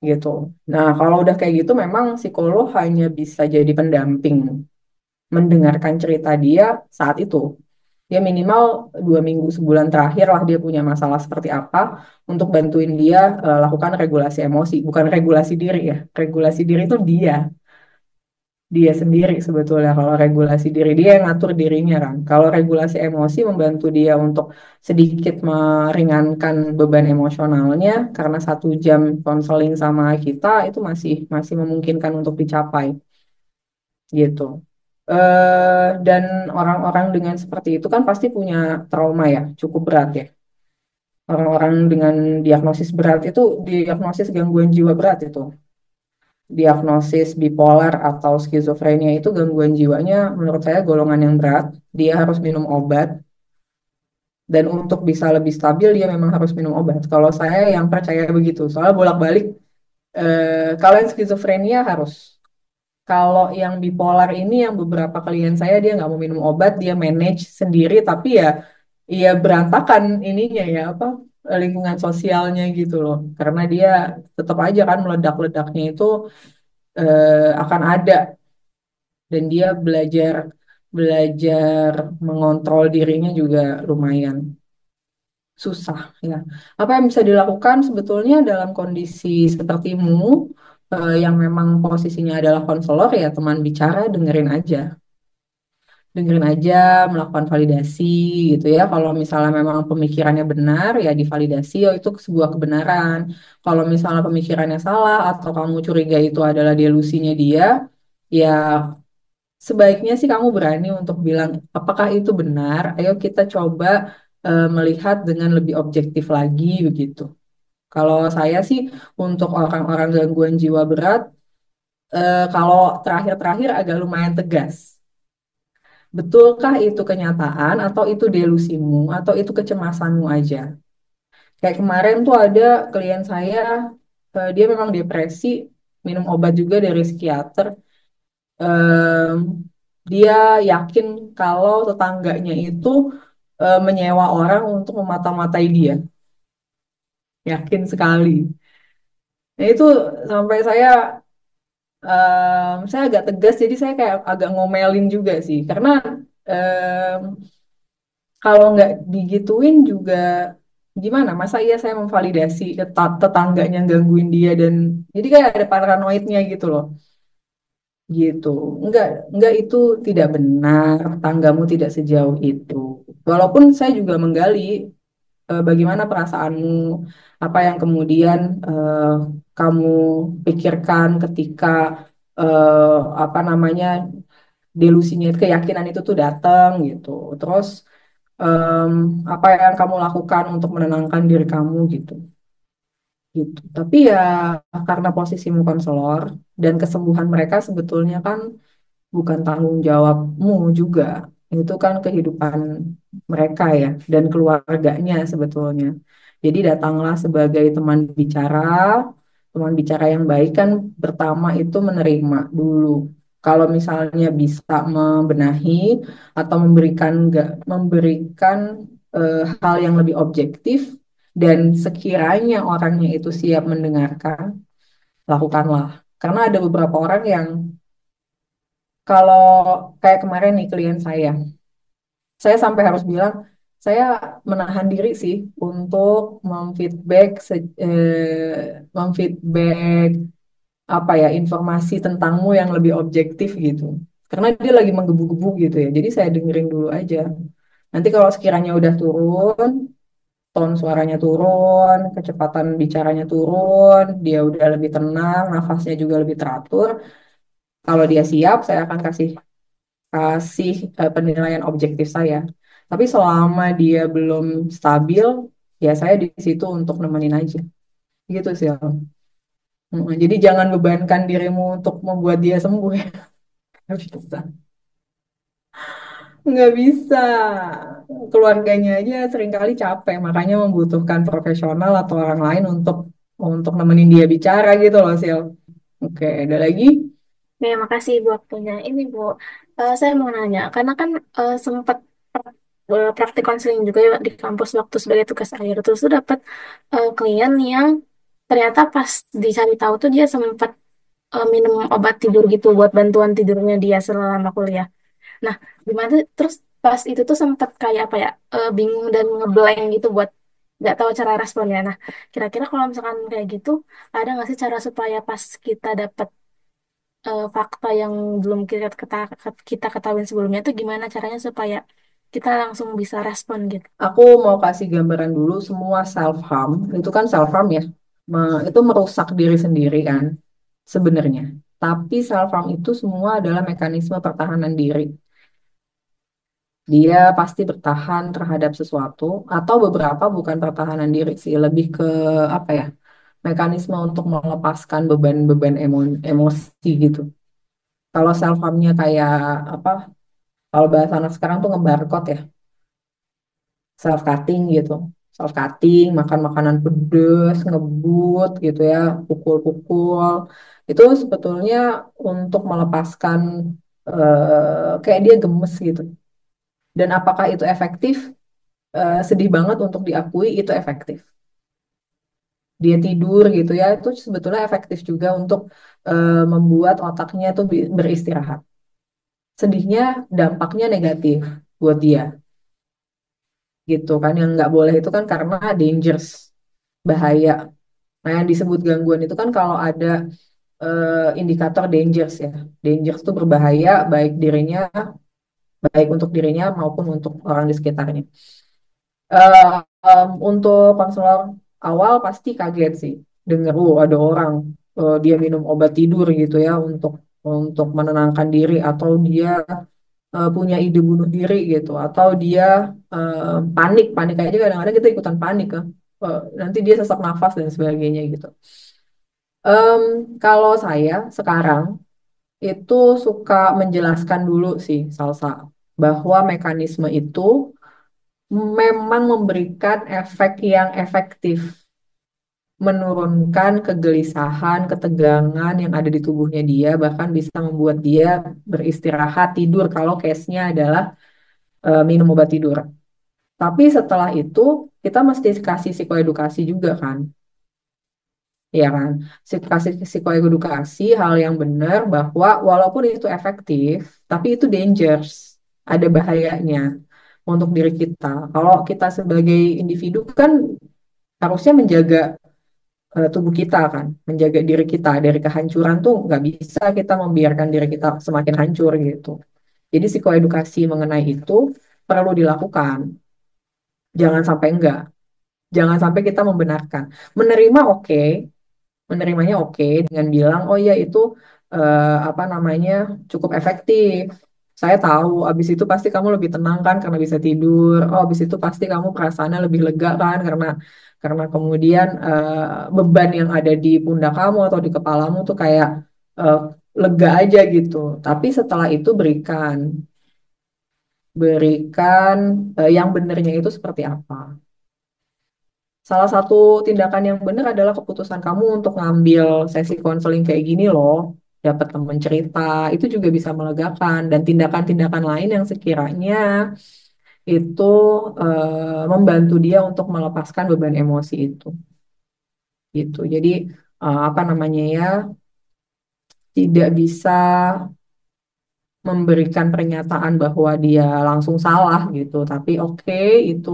gitu. Nah, kalau udah kayak gitu memang psikolog hanya bisa jadi pendamping, mendengarkan cerita dia saat itu. Ya minimal 2 minggu sebulan terakhir lah dia punya masalah seperti apa untuk bantuin dia lakukan regulasi emosi, bukan regulasi diri ya. Regulasi diri itu dia sendiri sebetulnya. Kalau regulasi diri dia yang ngatur dirinya kan. Kalau regulasi emosi membantu dia untuk sedikit meringankan beban emosionalnya karena 1 jam konseling sama kita itu masih masih memungkinkan untuk dicapai gitu. Dan orang-orang dengan seperti itu kan pasti punya trauma ya, cukup berat ya. Orang-orang dengan diagnosis berat itu, diagnosis gangguan jiwa berat itu, diagnosis bipolar atau skizofrenia itu gangguan jiwanya menurut saya golongan yang berat. Dia harus minum obat dan untuk bisa lebih stabil dia memang harus minum obat. Kalau saya yang percaya begitu, soalnya bolak-balik. Kalau yang skizofrenia harus. Kalau yang bipolar ini yang beberapa klien saya dia nggak mau minum obat, dia manage sendiri, tapi ya berantakan ininya ya apa lingkungan sosialnya gitu loh. Karena dia tetap aja kan meledak-ledaknya itu akan ada dan dia belajar belajar mengontrol dirinya juga lumayan susah ya. Apa yang bisa dilakukan sebetulnya dalam kondisi sepertimu, yang memang posisinya adalah konselor, ya teman bicara, dengerin aja, melakukan validasi gitu ya. Kalau misalnya memang pemikirannya benar, ya divalidasi, oh itu sebuah kebenaran. Kalau misalnya pemikirannya salah atau kamu curiga itu adalah delusinya dia, ya sebaiknya sih kamu berani untuk bilang, apakah itu benar? Ayo kita coba melihat dengan lebih objektif lagi begitu. Kalau saya sih untuk orang-orang gangguan jiwa berat, kalau terakhir-terakhir agak lumayan tegas. Betulkah itu kenyataan atau itu delusimu atau itu kecemasanmu aja? Kayak kemarin tuh ada klien saya, dia memang depresi, minum obat juga dari psikiater. Em, Dia yakin kalau tetangganya itu menyewa orang untuk memata-matai dia, yakin sekali. Nah itu sampai saya agak tegas, jadi saya kayak agak ngomelin juga sih, karena em, kalau nggak digituin juga gimana? Masa iya saya memvalidasi tetangganya gangguin dia dan jadi kayak ada paranoidnya gitu loh. Gitu. Enggak itu tidak benar, tanggamu tidak sejauh itu. Walaupun saya juga menggali bagaimana perasaanmu, apa yang kemudian kamu pikirkan ketika apa namanya delusinya, keyakinan itu tuh datang gitu. Terus em, apa yang kamu lakukan untuk menenangkan diri kamu gitu. Gitu. Tapi ya karena posisimu konselor dan kesembuhan mereka sebetulnya kan bukan tanggung jawabmu juga. Itu kan kehidupan mereka ya dan keluarganya sebetulnya. Jadi datanglah sebagai teman bicara yang baik kan pertama itu menerima dulu. Kalau misalnya bisa membenahi atau memberikan hal yang lebih objektif dan sekiranya orangnya itu siap mendengarkan, lakukanlah. Karena ada beberapa orang yang kalau kayak kemarin nih klien saya sampai harus bilang, saya menahan diri sih untuk memfeedback apa ya informasi tentangmu yang lebih objektif gitu. Karena dia lagi menggebu-gebu gitu ya. Jadi saya dengerin dulu aja. Nanti kalau sekiranya udah turun, tone suaranya turun, kecepatan bicaranya turun, dia udah lebih tenang, nafasnya juga lebih teratur. Kalau dia siap, saya akan kasih penilaian objektif saya. Tapi selama dia belum stabil, ya saya di situ untuk nemenin aja. Gitu sih. Al. Jadi jangan bebankan dirimu untuk membuat dia sembuh ya. Nggak bisa. Nggak bisa. Keluarganya aja seringkali capek, makanya membutuhkan profesional atau orang lain untuk nemenin dia bicara gitu loh, Sil. Oke, ada lagi? Ya, makasih Bu waktunya. Ini Bu, saya mau nanya, karena kan sempat praktik konseling juga ya di kampus waktu sebagai tugas akhir. Terus tuh dapat klien yang ternyata pas dicari tahu tuh dia sempat minum obat tidur gitu buat bantuan tidurnya dia selama kuliah. Nah, gimana terus pas itu tuh sempat kayak apa ya, bingung dan ngeblank gitu buat nggak tahu cara responnya. Nah, kira-kira kalau misalkan kayak gitu, ada nggak sih cara supaya pas kita dapat fakta yang belum kita ketahui sebelumnya itu gimana caranya supaya kita langsung bisa respon gitu. Aku mau kasih gambaran dulu semua self harm itu kan self harm ya. Itu merusak diri sendiri kan sebenarnya. Tapi self harm itu semua adalah mekanisme pertahanan diri. Dia pasti bertahan terhadap sesuatu atau beberapa bukan pertahanan diri sih, lebih ke apa ya? Mekanisme untuk melepaskan beban-beban emosi gitu. Kalau self harmnya kayak apa? Kalau bahasa anak sekarang tuh ngebarcode ya, self cutting gitu. Self cutting, makan makanan pedes, ngebut gitu ya, pukul-pukul. Itu sebetulnya untuk melepaskan kayak dia gemes gitu. Dan apakah itu efektif? Sedih banget untuk diakui itu efektif. Dia tidur gitu ya, itu sebetulnya efektif juga untuk membuat otaknya itu beristirahat. Sedihnya dampaknya negatif buat dia gitu kan. Yang nggak boleh itu kan karena dangerous, bahaya. Nah, yang disebut gangguan itu kan kalau ada indikator dangerous ya. Dangerous itu berbahaya baik untuk dirinya maupun untuk orang di sekitarnya. Untuk konselor awal pasti kaget sih denger, ada orang dia minum obat tidur gitu ya untuk menenangkan diri atau dia punya ide bunuh diri gitu atau dia panik panik aja kadang-kadang kita ikutan panik kan. Nanti dia sesak nafas dan sebagainya gitu. Em, Kalau saya sekarang itu suka menjelaskan dulu sih Salsa bahwa mekanisme itu memang memberikan efek yang efektif, menurunkan kegelisahan, ketegangan yang ada di tubuhnya dia, bahkan bisa membuat dia beristirahat, tidur kalau case-nya adalah minum obat tidur. Tapi setelah itu, kita mesti kasih psikoedukasi juga kan, ya kan? Kasih psikoedukasi hal yang benar bahwa walaupun itu efektif, tapi itu dangerous, ada bahayanya untuk diri kita. Kalau kita sebagai individu kan harusnya menjaga tubuh kita kan, menjaga diri kita dari kehancuran tuh nggak bisa kita membiarkan diri kita semakin hancur gitu. Jadi psikoedukasi mengenai itu perlu dilakukan. Jangan sampai enggak. Jangan sampai kita membenarkan. Menerima oke, menerimanya oke dengan bilang, oh ya itu apa namanya cukup efektif. Saya tahu, abis itu pasti kamu lebih tenang kan karena bisa tidur. Oh, abis itu pasti kamu perasaannya lebih lega kan karena kemudian beban yang ada di pundak kamu atau di kepalamu tuh kayak eh, lega aja gitu. Tapi setelah itu berikan yang benernya itu seperti apa. Salah satu tindakan yang benar adalah keputusan kamu untuk ngambil sesi konseling kayak gini loh, dapat teman cerita, itu juga bisa melegakan. Dan tindakan-tindakan lain yang sekiranya itu membantu dia untuk melepaskan beban emosi itu, gitu. Jadi apa namanya ya, tidak bisa memberikan pernyataan bahwa dia langsung salah gitu. Tapi oke, itu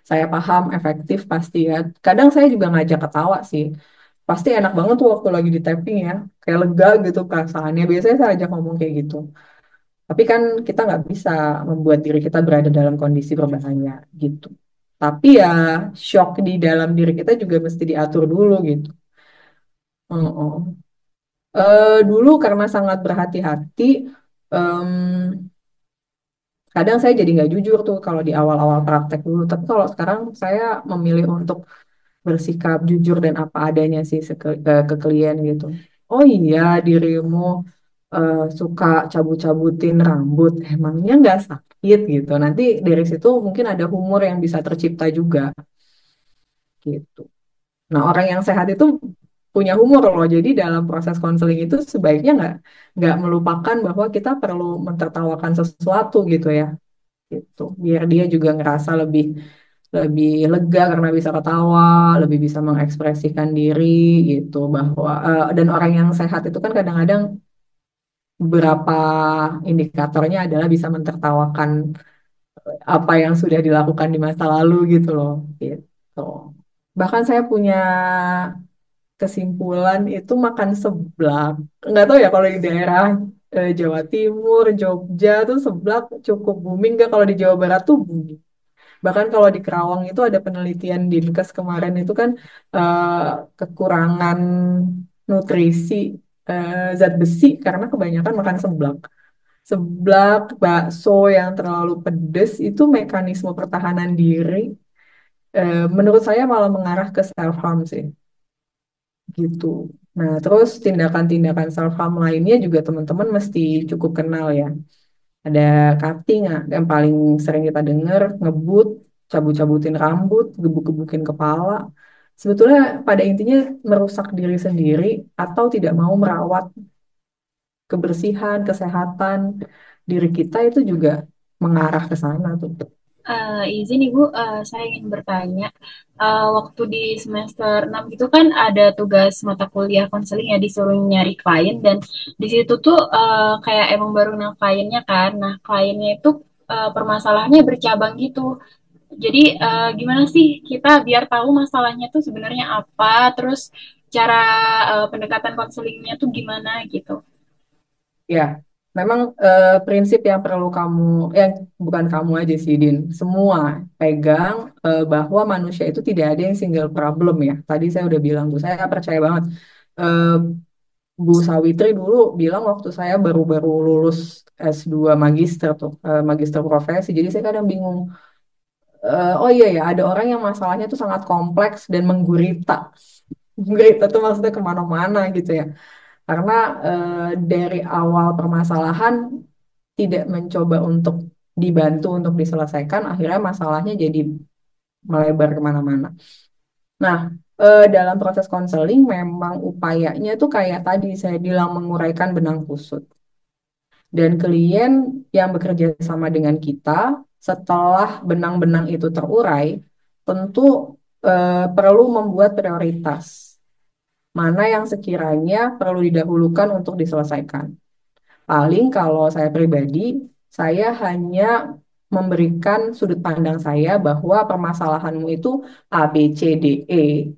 saya paham efektif pasti ya. Kadang saya juga ngajak ketawa sih. Pasti enak banget tuh waktu lagi di tapping ya. Kayak lega gitu perasaannya. Biasanya saya ajak ngomong kayak gitu. Tapi kan kita nggak bisa membuat diri kita berada dalam kondisi berbahaya gitu. Tapi ya shock di dalam diri kita juga mesti diatur dulu gitu. Oh. Dulu karena sangat berhati-hati, em, kadang saya jadi nggak jujur tuh kalau di awal-awal praktek dulu. Tapi kalau sekarang saya memilih untuk bersikap jujur dan apa adanya sih ke klien gitu. Oh iya, dirimu suka cabut-cabutin rambut, emangnya nggak sakit gitu. Nanti dari situ mungkin ada humor yang bisa tercipta juga gitu. Nah, orang yang sehat itu punya humor loh. Jadi dalam proses konseling itu sebaiknya nggak melupakan bahwa kita perlu mentertawakan sesuatu gitu ya gitu biar dia juga ngerasa lebih lebih lega karena bisa ketawa lebih bisa mengekspresikan diri gitu bahwa dan orang yang sehat itu kan kadang-kadang beberapa indikatornya adalah bisa mentertawakan apa yang sudah dilakukan di masa lalu gitu loh gitu bahkan saya punya kesimpulan itu makan seblak nggak tahu ya kalau di daerah Jawa Timur Jogja tuh seblak cukup booming nggak kalau di Jawa Barat tuh booming. Bahkan kalau di Kerawang itu ada penelitian Dinkes kemarin itu kan eh, kekurangan nutrisi zat besi karena kebanyakan makan seblak. Seblak, bakso yang terlalu pedas itu mekanisme pertahanan diri menurut saya malah mengarah ke self harm sih gitu. Nah, terus tindakan-tindakan self harm lainnya juga teman-teman mesti cukup kenal ya. Ada cutting yang paling sering kita dengar, ngebut, cabut-cabutin rambut, gebuk-gebukin kepala. Sebetulnya pada intinya merusak diri sendiri atau tidak mau merawat kebersihan, kesehatan diri kita itu juga mengarah ke sana tuh. Izin Ibu, saya ingin bertanya, waktu di semester 6 itu kan ada tugas mata kuliah konseling ya disuruh nyari klien dan di situ tuh kayak emang baru kenal kliennya kan. Nah, kliennya itu permasalahannya bercabang gitu. Jadi gimana sih kita biar tahu masalahnya tuh sebenarnya apa, terus cara pendekatan konselingnya tuh gimana gitu. Ya, memang prinsip yang perlu kamu, yang bukan kamu aja sih, Din, semua pegang bahwa manusia itu tidak ada yang single problem ya. Tadi saya udah bilang tuh, saya percaya banget. Eh, Bu Sawitri dulu bilang waktu saya baru-baru lulus S2 magister tuh, magister profesi. Jadi saya kadang bingung. Oh iya ya, ada orang yang masalahnya tuh sangat kompleks dan menggurita. Menggurita tuh maksudnya kemana-mana gitu ya. Karena dari awal permasalahan tidak mencoba untuk dibantu untuk diselesaikan, akhirnya masalahnya jadi melebar kemana-mana. Nah, dalam proses konseling memang upayanya tuh kayak tadi saya bilang menguraikan benang kusut. Dan klien yang bekerja sama dengan kita, setelah benang-benang itu terurai, tentu perlu membuat prioritas. Mana yang sekiranya perlu didahulukan untuk diselesaikan. Paling kalau saya pribadi, saya hanya memberikan sudut pandang saya bahwa permasalahanmu itu A, B, C, D, E,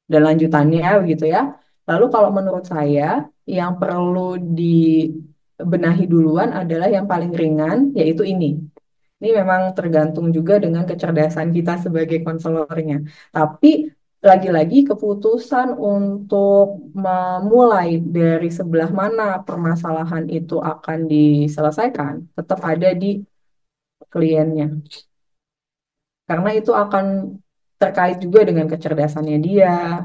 dan lanjutannya begitu ya. Lalu kalau menurut saya, yang perlu dibenahi duluan adalah yang paling ringan, yaitu ini. Ini memang tergantung juga dengan kecerdasan kita sebagai konselornya. Tapi lagi-lagi keputusan untuk memulai dari sebelah mana permasalahan itu akan diselesaikan tetap ada di kliennya. Karena itu akan terkait juga dengan kecerdasannya dia,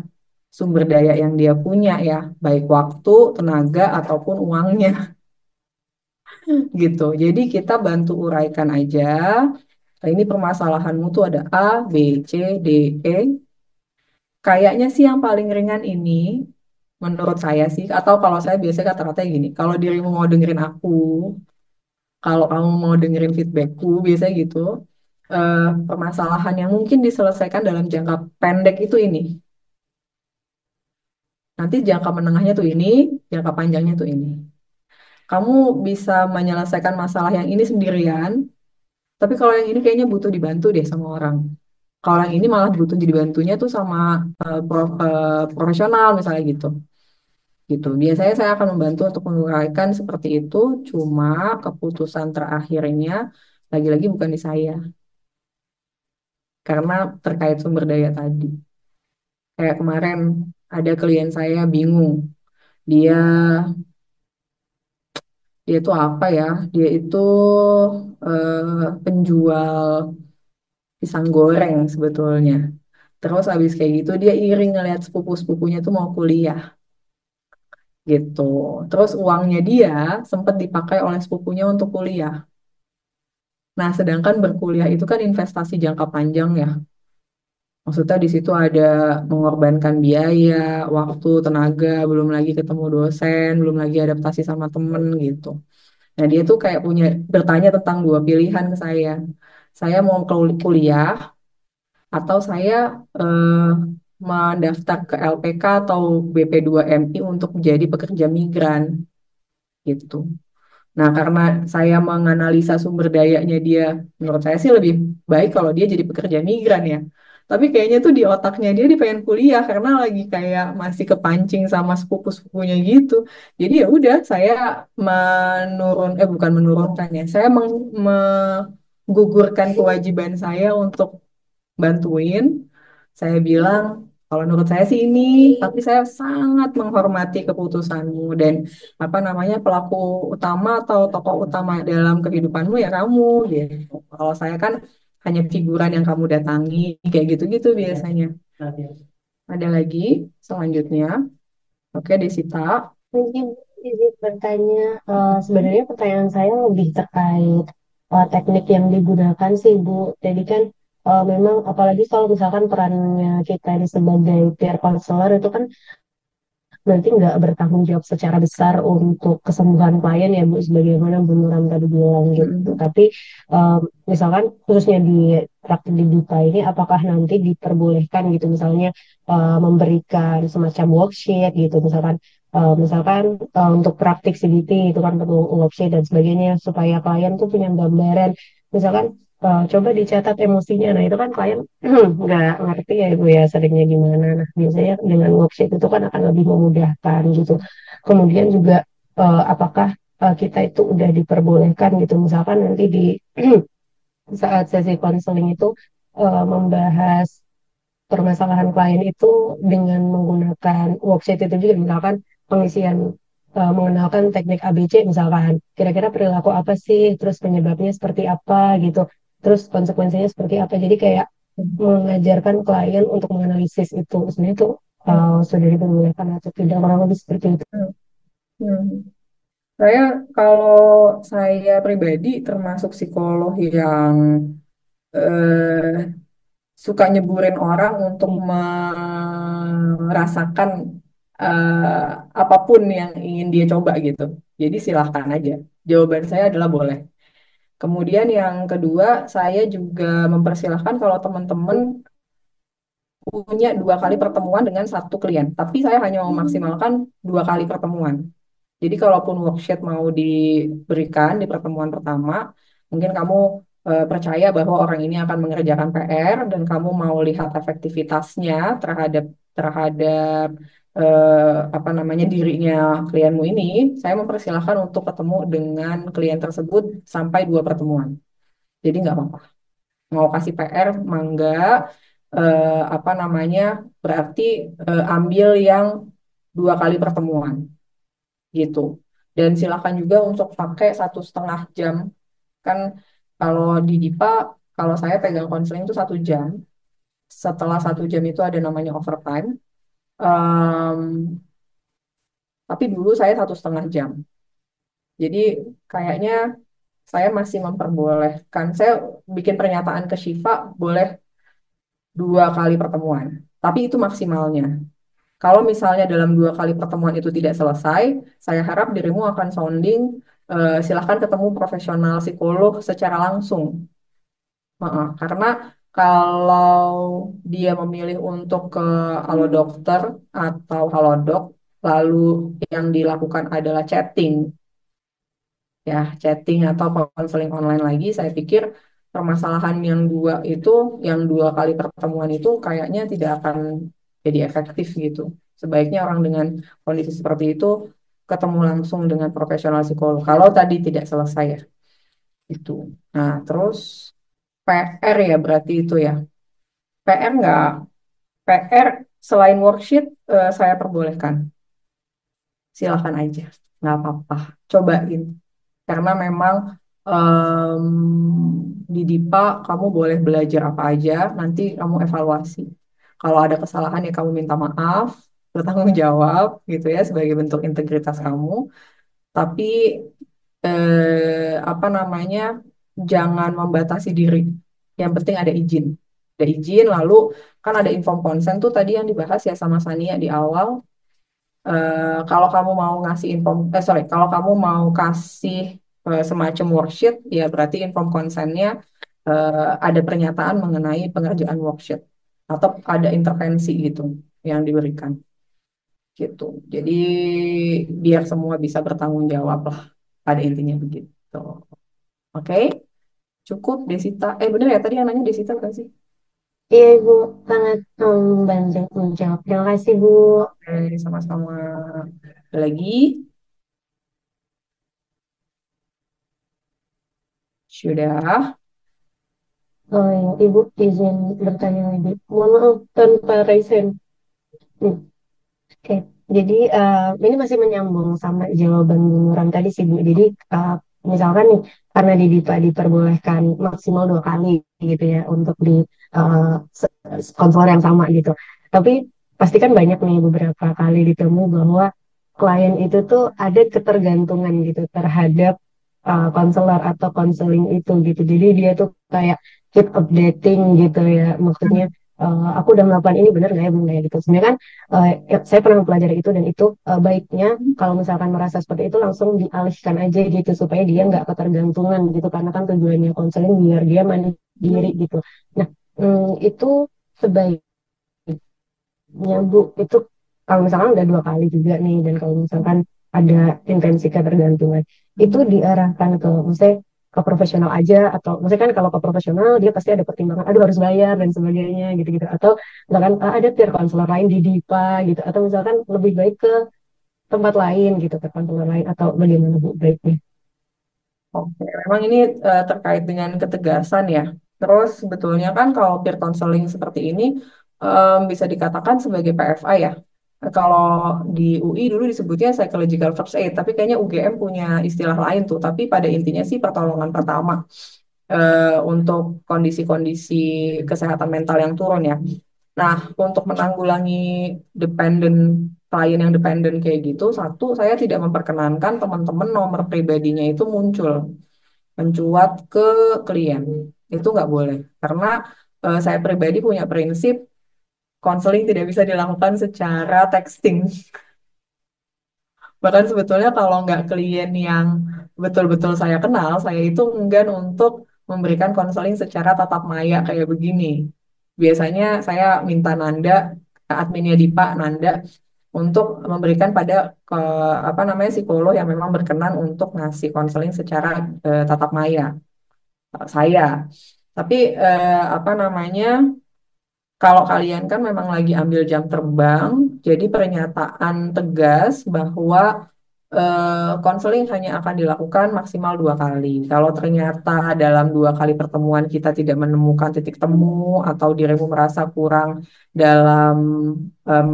sumber daya yang dia punya ya, baik waktu, tenaga, ataupun uangnya gitu. Jadi kita bantu uraikan aja. Nah, ini permasalahanmu tuh ada A, B, C, D, E. Kayaknya sih yang paling ringan ini, menurut saya sih, atau kalau saya biasanya kata-kata gini, kalau dirimu mau dengerin aku, kalau kamu mau dengerin feedbackku, biasanya gitu, eh, permasalahan yang mungkin diselesaikan dalam jangka pendek itu ini. Nanti jangka menengahnya tuh ini, jangka panjangnya tuh ini. Kamu bisa menyelesaikan masalah yang ini sendirian, tapi kalau yang ini kayaknya butuh dibantu deh sama orang. Kalau yang ini malah butuh dibantunya tuh sama profesional misalnya gitu. Gitu. Biasanya saya akan membantu untuk menguraikan seperti itu, cuma keputusan terakhirnya lagi-lagi bukan di saya, karena terkait sumber daya tadi. Kayak kemarin ada klien saya bingung, dia dia itu apa ya? Dia itu penjual pisang goreng sebetulnya. Terus habis kayak gitu dia iri ngeliat sepupu-sepupunya tuh mau kuliah gitu. Terus uangnya dia sempat dipakai oleh sepupunya untuk kuliah. Nah, sedangkan berkuliah itu kan investasi jangka panjang ya. Maksudnya di situ ada mengorbankan biaya, waktu, tenaga, belum lagi ketemu dosen, belum lagi adaptasi sama temen gitu. Nah, dia tuh kayak punya bertanya tentang dua pilihan ke saya. Saya mau kuliah atau saya eh, mendaftar ke LPK atau BP2MI untuk menjadi pekerja migran gitu. Nah, karena saya menganalisa sumber dayanya dia, menurut saya sih lebih baik kalau dia jadi pekerja migran ya. Tapi kayaknya tuh di otaknya dia pengen kuliah karena lagi kayak masih kepancing sama sepupu-sepupunya gitu. Jadi ya udah, saya bukan menurunkan ya, saya menggugurkan kewajiban saya untuk bantuin. Saya bilang, kalau menurut saya sih ini, tapi saya sangat menghormati keputusanmu dan apa namanya pelaku utama atau tokoh utama dalam kehidupanmu ya kamu gitu. Kalau saya kan hanya figuran yang kamu datangi kayak gitu-gitu biasanya. Ada lagi selanjutnya. Oke, Desita. Mungkin izin bertanya, sebenarnya pertanyaan saya lebih terkait teknik yang digunakan sih Bu. Jadi kan memang apalagi kalau misalkan perannya kita ini sebagai peer counselor itu kan berarti nggak bertanggung jawab secara besar untuk kesembuhan klien ya Bu, sebagaimana Bu Nuran tadi bilang gitu. Mm-mm. Tapi um, misalkan khususnya di praktik di Duta ini, apakah nanti diperbolehkan gitu misalnya memberikan semacam worksheet gitu, misalkan untuk praktik CBT itu kan perlu worksheet dan sebagainya supaya klien tuh punya gambaran. Misalkan coba dicatat emosinya. Nah, itu kan klien nggak ngerti ya Ibu ya seringnya gimana. Nah, biasanya dengan worksheet itu kan akan lebih memudahkan gitu. Kemudian juga apakah kita itu udah diperbolehkan gitu. Misalkan nanti di saat sesi konseling itu membahas permasalahan klien itu dengan menggunakan worksheet itu juga misalkan pengisian mengenalkan teknik ABC misalkan kira-kira perilaku apa sih terus penyebabnya seperti apa gitu terus konsekuensinya seperti apa jadi kayak mengajarkan klien untuk menganalisis itu sebenarnya itu sudah diperbolehkan atau tidak kurang lebih seperti itu. Hmm. Saya kalau saya pribadi termasuk psikolog yang eh, suka nyeburin orang untuk merasakan apapun yang ingin dia coba gitu. Jadi silahkan aja. Jawaban saya adalah boleh. Kemudian yang kedua, saya juga mempersilahkan kalau teman-teman punya dua kali pertemuan dengan satu klien. Tapi saya hanya memaksimalkan dua kali pertemuan. Jadi kalaupun worksheet mau diberikan di pertemuan pertama, mungkin kamu percaya bahwa orang ini akan mengerjakan PR dan kamu mau lihat efektivitasnya terhadap terhadap apa namanya dirinya klienmu ini, saya mempersilahkan untuk ketemu dengan klien tersebut sampai dua pertemuan. Jadi nggak apa-apa. Mau kasih PR, mangga, apa namanya, berarti ambil yang 2 kali pertemuan gitu. Dan silakan juga untuk pakai 1,5 jam. Kan kalau di DIPA, kalau saya pegang konseling itu 1 jam. Setelah 1 jam itu ada namanya overtime. Em, tapi dulu saya 1,5 jam. Jadi kayaknya saya masih memperbolehkan. Saya bikin pernyataan ke Shiva boleh 2 kali pertemuan. Tapi itu maksimalnya. Kalau misalnya dalam 2 kali pertemuan itu tidak selesai, saya harap dirimu akan sounding, silahkan ketemu profesional psikolog secara langsung. Karena kalau dia memilih untuk ke halo dokter atau halodoc, lalu yang dilakukan adalah chatting, ya chatting atau konseling online lagi, saya pikir permasalahan yang 2 kali pertemuan itu kayaknya tidak akan jadi efektif gitu. Sebaiknya orang dengan kondisi seperti itu ketemu langsung dengan profesional psikolog. Kalau tadi tidak selesai ya itu. Nah, terus PR ya berarti itu ya. PR nggak, PR selain worksheet saya perbolehkan. Silahkan aja, nggak apa-apa. Cobain. Karena memang em, di DIPA kamu boleh belajar apa aja, nanti kamu evaluasi. Kalau ada kesalahan ya kamu minta maaf, bertanggung jawab gitu ya sebagai bentuk integritas kamu. Tapi apa namanya, jangan membatasi diri. Yang penting ada izin. Ada izin, lalu kan ada inform consent tuh tadi yang dibahas ya sama Sania di awal. Kalau kamu mau ngasih kalau kamu mau kasih semacam worksheet, ya berarti inform consent-nya ada pernyataan mengenai pengerjaan worksheet atau ada intervensi gitu yang diberikan gitu. Jadi biar semua bisa bertanggung jawab lah pada intinya begitu. Oke, cukup Desita. Bener ya tadi yang nanya Desita bukan sih? Iya, Ibu, sangat membantu menjawab. Terima kasih, Bu. Oke, sama-sama. Ada lagi? Sudah. Oh ya, Ibu izin bertanya lagi. Mohon maaf tanpa raisen. Hmm, Oke, jadi ini masih menyambung sama jawaban Bu Nuran tadi sih, Bu. Jadi misalkan nih, karena di DIPA diperbolehkan maksimal 2 kali gitu ya untuk di uh, konselor yang sama gitu. Tapi pasti kan banyak nih beberapa kali ditemu bahwa klien itu tuh ada ketergantungan gitu terhadap konselor atau konseling itu gitu. Jadi dia tuh kayak keep updating gitu ya. Maksudnya aku udah melakukan ini benar nggak ya, benar ya gitu. Sebenarnya kan saya pernah mempelajari itu dan itu baiknya kalau misalkan merasa seperti itu langsung dialihkan aja gitu supaya dia nggak ketergantungan gitu karena kan tujuannya konseling biar dia mandiri gitu. Nah, itu sebaiknya Bu itu kalau misalkan udah 2 kali juga nih dan kalau misalkan ada intensi ketergantungan itu diarahkan ke misalnya ke profesional aja atau misalnya kan kalau ke profesional dia pasti ada pertimbangan aduh harus bayar dan sebagainya gitu-gitu atau misalkan ada peer counselor lain di DIPA gitu atau misalkan lebih baik ke tempat lain gitu ke counselor lain atau bagaimana Bu baiknya. Oke, memang ini terkait dengan ketegasan ya. Terus sebetulnya kan kalau peer counseling seperti ini bisa dikatakan sebagai PFA ya. Kalau di UI dulu disebutnya psychological first aid, tapi kayaknya UGM punya istilah lain tuh. Tapi pada intinya sih pertolongan pertama untuk kondisi-kondisi kesehatan mental yang turun ya. Nah, untuk menanggulangi dependent klien yang dependent kayak gitu, satu, saya tidak memperkenankan teman-teman nomor pribadinya itu muncul mencuat ke klien. Itu nggak boleh. Karena saya pribadi punya prinsip konseling tidak bisa dilakukan secara texting. Bahkan sebetulnya kalau nggak klien yang betul-betul saya kenal, saya itu enggan untuk memberikan konseling secara tatap maya kayak begini. Biasanya saya minta Nanda, adminnya Dipa, Nanda, untuk memberikan pada ke, apa namanya, psikolog yang memang berkenan untuk ngasih konseling secara tatap maya. Saya. Tapi apa namanya? Kalau kalian kan memang lagi ambil jam terbang, jadi pernyataan tegas bahwa konseling hanya akan dilakukan maksimal 2 kali. Kalau ternyata dalam 2 kali pertemuan kita tidak menemukan titik temu atau dirimu merasa kurang dalam em,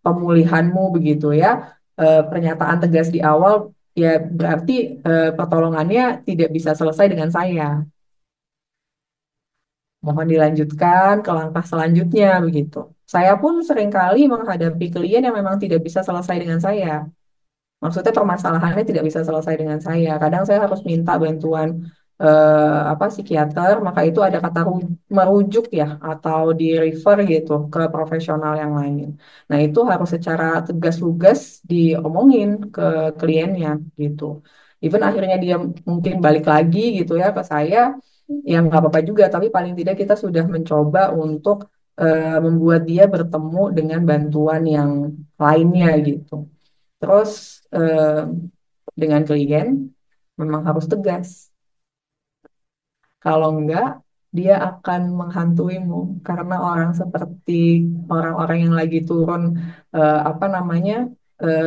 pemulihanmu begitu ya, pernyataan tegas di awal ya berarti pertolongannya tidak bisa selesai dengan saya. Mohon dilanjutkan ke langkah selanjutnya begitu. Saya pun seringkali menghadapi klien yang memang tidak bisa selesai dengan saya. Maksudnya permasalahannya tidak bisa selesai dengan saya. Kadang saya harus minta bantuan apa psikiater, maka itu ada kata merujuk ya atau di refer gitu ke profesional yang lain. Nah, itu harus secara tegas lugas diomongin ke kliennya gitu. Even akhirnya dia mungkin balik lagi gitu ya ke saya, ya nggak apa-apa juga. Tapi paling tidak kita sudah mencoba untuk membuat dia bertemu dengan bantuan yang lainnya gitu. Terus eh, dengan klien memang harus tegas. Kalau enggak, dia akan menghantuimu karena orang seperti orang-orang yang lagi turun apa namanya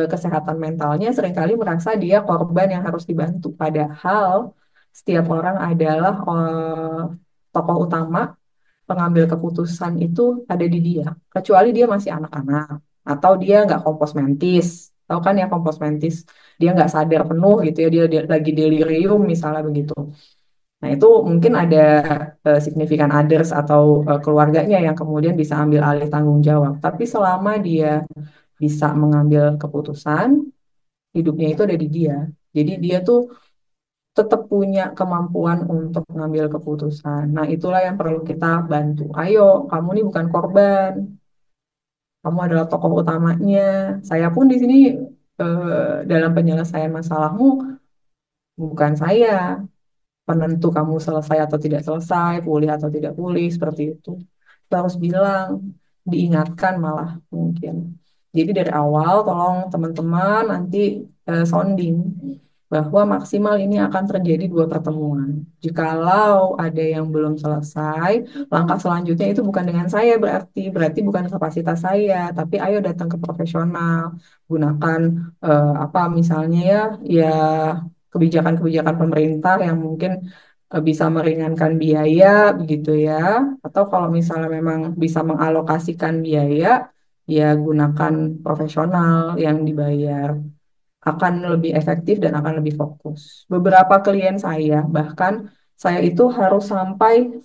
kesehatan mentalnya seringkali merasa dia korban yang harus dibantu. Padahal setiap orang adalah tokoh utama, pengambil keputusan itu ada di dia. Kecuali dia masih anak-anak atau dia nggak kompos mentis. Tahu kan ya kompos mentis, dia nggak sadar penuh gitu ya, dia lagi delirium misalnya begitu. Nah itu mungkin ada signifikan others atau keluarganya yang kemudian bisa ambil alih tanggung jawab. Tapi selama dia bisa mengambil keputusan, hidupnya itu ada di dia. Jadi dia tuh tetap punya kemampuan untuk mengambil keputusan. Nah, itulah yang perlu kita bantu. Ayo, kamu nih bukan korban, kamu adalah tokoh utamanya. Saya pun di sini dalam penyelesaian masalahmu bukan saya penentu kamu selesai atau tidak selesai, pulih atau tidak pulih, seperti itu. Kita harus bilang, diingatkan malah mungkin. Jadi dari awal tolong teman-teman nanti sounding bahwa maksimal ini akan terjadi 2 pertemuan. Jikalau ada yang belum selesai, langkah selanjutnya itu bukan dengan saya berarti bukan kapasitas saya, tapi ayo datang ke profesional, gunakan apa misalnya ya, ya kebijakan-kebijakan pemerintah yang mungkin bisa meringankan biaya begitu ya. Atau kalau misalnya memang bisa mengalokasikan biaya, ya gunakan profesional yang dibayar. Akan lebih efektif dan akan lebih fokus. Beberapa klien saya, bahkan saya itu harus sampai,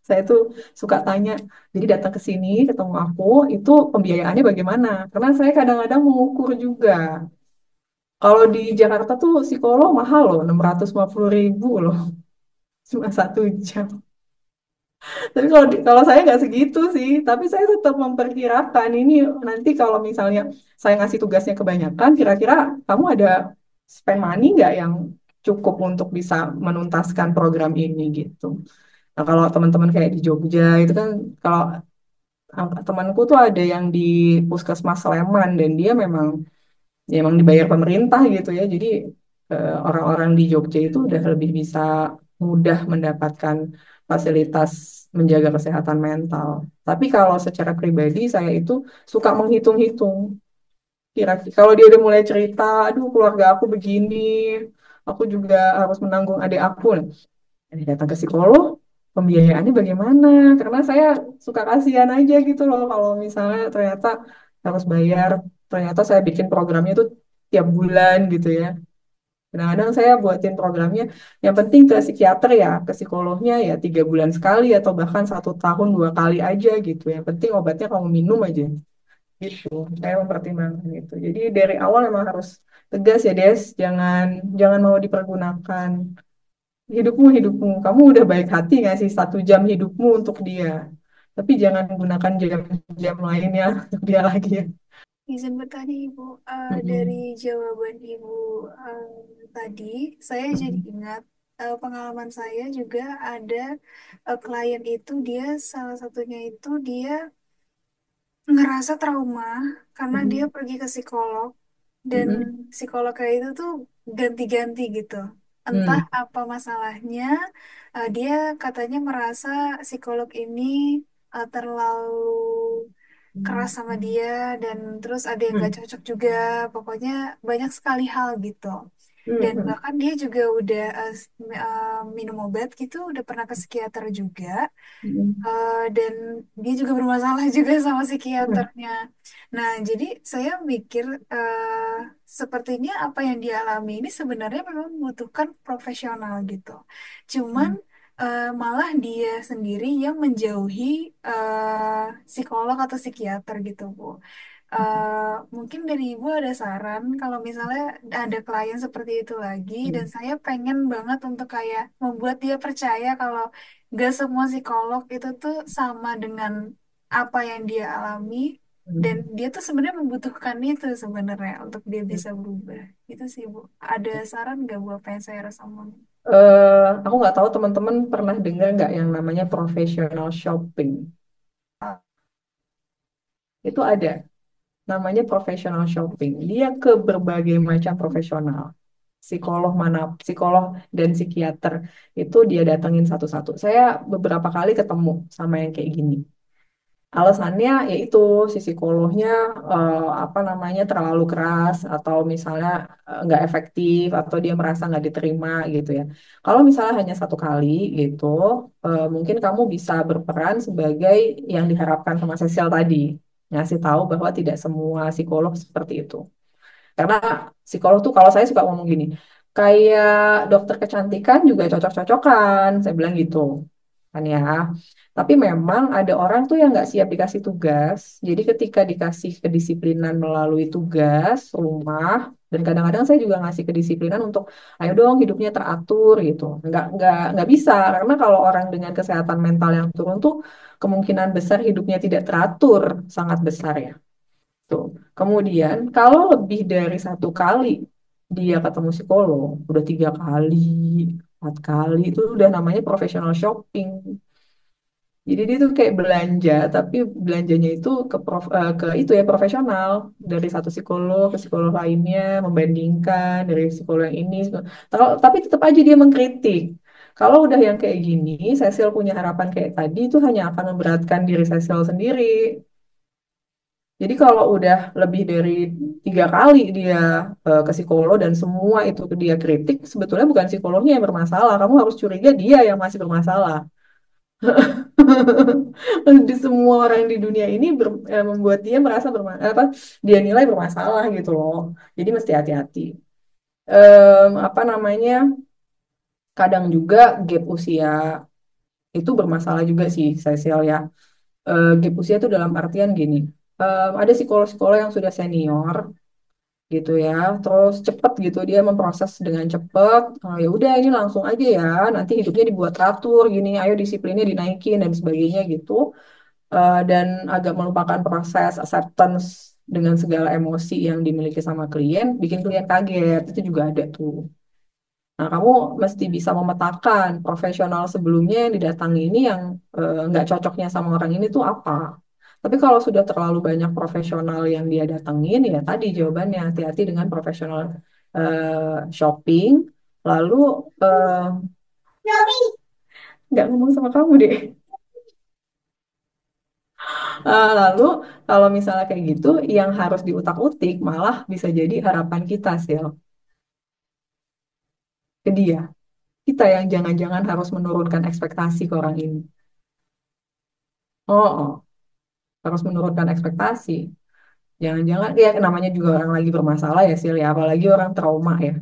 saya tuh suka tanya, jadi datang ke sini, ketemu aku, itu pembiayaannya bagaimana? Karena saya kadang-kadang mengukur juga. Kalau di Jakarta tuh psikolog mahal loh, 650.000 loh, cuma 1 jam. Tapi kalau saya nggak segitu sih, tapi saya tetap memperkirakan ini nanti kalau misalnya saya ngasih tugasnya kebanyakan, kira-kira kamu ada spend money nggak yang cukup untuk bisa menuntaskan program ini gitu. Nah kalau teman-teman kayak di Jogja itu kan kalau temanku tuh ada yang di Puskesmas Sleman dan dia memang ya emang dibayar pemerintah gitu ya. Jadi orang-orang di Jogja itu udah lebih bisa mudah mendapatkan fasilitas menjaga kesehatan mental. Tapi kalau secara pribadi saya itu suka menghitung-hitung. Kira-kira kalau dia udah mulai cerita, aduh keluarga aku begini, aku juga harus menanggung adik aku. Nah, datang ke psikolog, pembiayaannya bagaimana? Karena saya suka kasihan aja gitu loh kalau misalnya ternyata harus bayar, ternyata saya bikin programnya tuh tiap bulan gitu ya. Kadang-kadang saya buatin programnya, yang penting ke psikiater ya, ke psikolognya ya 3 bulan sekali atau bahkan 1 tahun 2 kali aja gitu. Yang penting obatnya kamu minum aja gitu. Saya mempertimbangkan itu. Jadi dari awal memang harus tegas ya Des, jangan jangan mau dipergunakan. Hidupmu hidupmu, kamu udah baik hati ngasih 1 jam hidupmu untuk dia. Tapi jangan gunakan jam-jam lainnya untuk dia lagi ya. Izin bertanya Ibu, dari Mm-mm. jawaban Ibu tadi, saya jadi Mm-mm. ingat pengalaman saya juga ada klien itu dia salah satunya itu dia ngerasa trauma karena dia Mm-mm. pergi ke psikolog dan Mm-mm. psikolog kayak itu tuh ganti-ganti gitu. Entah Mm. apa masalahnya, dia katanya merasa psikolog ini terlalu keras sama dia dan terus ada yang gak Hmm. cocok juga. Pokoknya banyak sekali hal gitu. Dan Hmm. bahkan dia juga udah minum obat gitu, udah pernah ke psikiater juga. Hmm. Dan dia juga bermasalah juga sama Hmm. psikiaternya. Nah, jadi saya mikir sepertinya apa yang dia alami ini sebenarnya memang membutuhkan profesional gitu. Cuman Hmm. malah dia sendiri yang menjauhi psikolog atau psikiater gitu, Bu. Mungkin dari Ibu ada saran kalau misalnya ada klien seperti itu lagi dan Hmm. saya pengen banget untuk kayak membuat dia percaya kalau gak semua psikolog itu tuh sama dengan apa yang dia alami dan Hmm. dia tuh sebenarnya membutuhkan itu sebenarnya untuk dia Hmm. bisa berubah. Itu sih Bu. Ada saran nggak Bu apa yang saya harus omongin? Aku nggak tahu teman-teman pernah dengar nggak yang namanya professional shopping. Itu ada namanya professional shopping. Dia ke berbagai macam profesional. Psikolog dan psikiater itu dia datengin satu-satu. Saya beberapa kali ketemu sama yang kayak gini. Alasannya yaitu si psikolognya apa namanya terlalu keras atau misalnya nggak efektif atau dia merasa nggak diterima gitu ya. Kalau misalnya hanya satu kali gitu, mungkin kamu bisa berperan sebagai yang diharapkan sama Cecil tadi, ngasih tahu bahwa tidak semua psikolog seperti itu. Karena psikolog tuh kalau saya suka ngomong gini, kayak dokter kecantikan juga cocok-cocokan, saya bilang gitu kan ya. Tapi memang ada orang tuh yang nggak siap dikasih tugas. Jadi ketika dikasih kedisiplinan melalui tugas rumah, dan kadang-kadang saya juga ngasih kedisiplinan untuk, ayo dong hidupnya teratur gitu. Nggak bisa karena kalau orang dengan kesehatan mental yang turun tuh kemungkinan besar hidupnya tidak teratur sangat besar ya. Tuh. Kemudian kalau lebih dari satu kali dia ketemu psikolog, udah 3 kali, 4 kali itu udah namanya professional shopping. Jadi dia tuh kayak belanja, tapi belanjanya itu ke itu ya profesional dari satu psikolog ke psikolog lainnya, membandingkan dari psikolog yang ini. Tapi tetap aja dia mengkritik. Kalau udah yang kayak gini, Cecil punya harapan kayak tadi itu hanya akan memberatkan diri Cecil sendiri. Jadi kalau udah lebih dari 3 kali dia ke psikolog dan semua itu dia kritik, sebetulnya bukan psikolognya yang bermasalah. Kamu harus curiga dia yang masih bermasalah. Di semua orang di dunia ini membuat dia merasa apa dia nilai bermasalah gitu loh. Jadi mesti hati-hati. Apa namanya? Kadang juga gap usia itu bermasalah juga sih, Cecil ya. Gap usia itu dalam artian gini. Ada psikolog-psikolog yang sudah senior gitu ya, terus cepet gitu dia memproses dengan cepet. Ya udah ini langsung aja ya, nanti hidupnya dibuat teratur gini, ayo disiplinnya dinaikin dan sebagainya gitu. Dan agak melupakan proses acceptance dengan segala emosi yang dimiliki sama klien, bikin klien kaget. Itu juga ada tuh. Nah, kamu mesti bisa memetakan profesional sebelumnya yang didatangi ini yang nggak cocoknya sama orang ini tuh apa. Tapi kalau sudah terlalu banyak profesional yang dia datengin, ya tadi jawabannya hati-hati dengan profesional shopping. Lalu eh, nggak ngomong sama kamu deh. Lalu kalau misalnya kayak gitu, yang harus diutak-utik malah bisa jadi harapan kita sih ke dia. Kita yang jangan-jangan harus menurunkan ekspektasi ke orang ini. Oh, harus menurunkan ekspektasi. Jangan-jangan ya namanya juga orang lagi bermasalah ya Sil ya, apalagi orang trauma ya.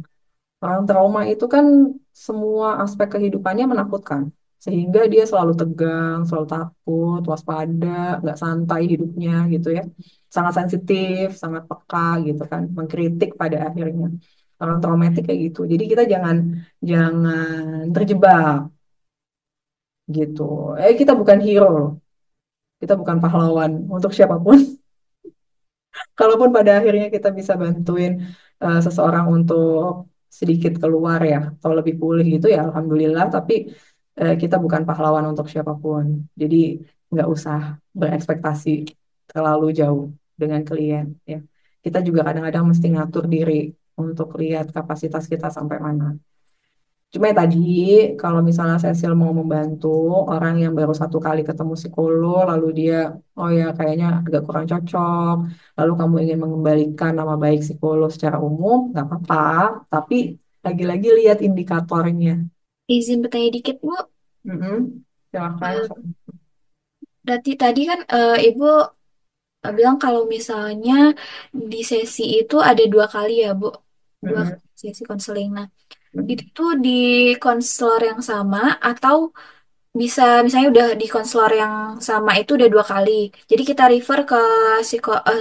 Orang trauma itu kan semua aspek kehidupannya menakutkan. Sehingga dia selalu tegang, selalu takut, waspada, nggak santai hidupnya gitu ya. Sangat sensitif, sangat peka gitu kan, mengkritik pada akhirnya. Orang traumatik kayak gitu. Jadi kita jangan jangan terjebak gitu. Kita bukan hero loh. Kita bukan pahlawan untuk siapapun. Kalaupun pada akhirnya kita bisa bantuin seseorang untuk sedikit keluar ya, atau lebih pulih gitu ya, alhamdulillah. Tapi kita bukan pahlawan untuk siapapun. Jadi nggak usah berekspektasi terlalu jauh dengan klien ya. Kita juga kadang-kadang mesti ngatur diri untuk lihat kapasitas kita sampai mana. Cuma ya tadi, kalau misalnya Cecil mau membantu orang yang baru satu kali ketemu psikolog, lalu dia, oh ya kayaknya agak kurang cocok, lalu kamu ingin mengembalikan nama baik psikolog secara umum, nggak apa-apa. Tapi lagi-lagi lihat indikatornya. Izin bertanya dikit, Bu. Mm-mm. Silakan. Eh, Berarti tadi kan Ibu bilang kalau misalnya di sesi itu ada dua kali ya, Bu. Dua Mm-mm. kali sesi konseling. Nah, itu Mm. tuh di konselor yang sama atau bisa misalnya udah di konselor yang sama itu udah dua kali. Jadi kita refer ke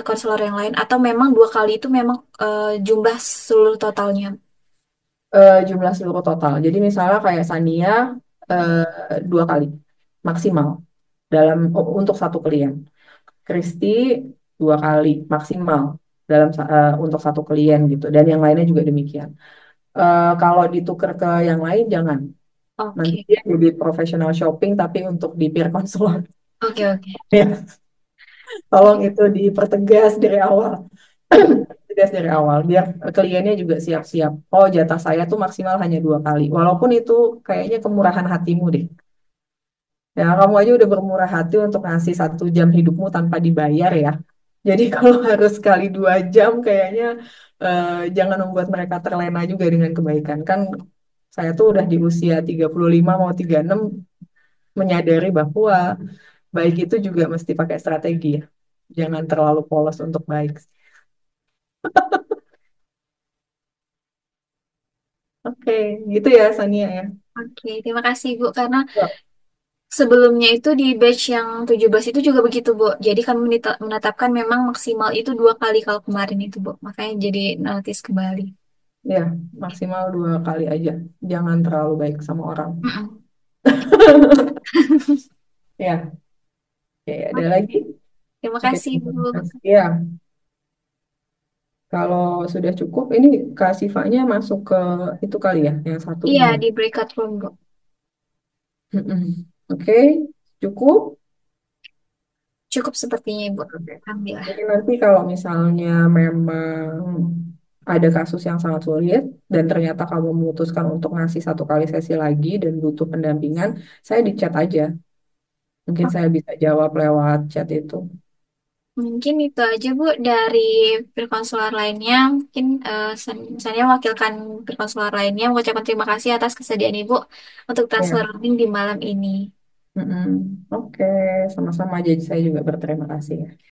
konselor yang lain atau memang dua kali itu memang jumlah seluruh totalnya. Jumlah seluruh total. Jadi misalnya kayak Sania eh, dua kali maksimal untuk satu klien. Kristi dua kali maksimal untuk satu klien gitu. Dan yang lainnya juga demikian. Kalau ditukar ke yang lain jangan. Nanti Oke, dia jadi professional shopping tapi untuk di peer counselor. oke, oke. Ya, tolong itu dipertegas dari awal. Tegas dari awal biar kliennya juga siap-siap. Oh, jatah saya tuh maksimal hanya dua kali. Walaupun itu kayaknya kemurahan hatimu deh. Ya, kamu aja udah bermurah hati untuk ngasih 1 jam hidupmu tanpa dibayar ya. Jadi kalau harus sekali 2 jam kayaknya jangan membuat mereka terlena juga dengan kebaikan. Kan saya tuh udah di usia 35 mau 36 menyadari bahwa baik itu juga mesti pakai strategi ya. Jangan terlalu polos untuk baik. Oke, gitu ya Sania ya. Oke, terima kasih Bu karena sebelumnya itu di batch yang 17 itu juga begitu Bu. Jadi kami menetapkan memang maksimal itu dua kali kalau kemarin itu Bu. Makanya jadi notice kembali. Ya, maksimal 2 kali aja. Jangan terlalu baik sama orang. Mm-mm. Ya, oke, ada lagi? Terima Oke, kasih Bu. ya. Kalau sudah cukup, ini Kak Sifanya masuk ke itu kali ya, yang satu Iya, ini. di breakout room Bu. Mm-mm. Oke, cukup. Cukup sepertinya Ibu. Oke. Alhamdulillah. Jadi nanti kalau misalnya memang ada kasus yang sangat sulit dan ternyata kamu memutuskan untuk ngasih 1 kali sesi lagi dan butuh pendampingan, saya di chat aja. Mungkin saya bisa jawab lewat chat itu. Mungkin itu aja Bu dari perkonsular lainnya. Mungkin saya mewakilkan perkonsular lainnya mengucapkan terima kasih atas kesediaan Ibu untuk transfer Ya. learning di malam ini. Mm-mm. Oke, sama-sama. Jadi saya juga berterima kasih ya.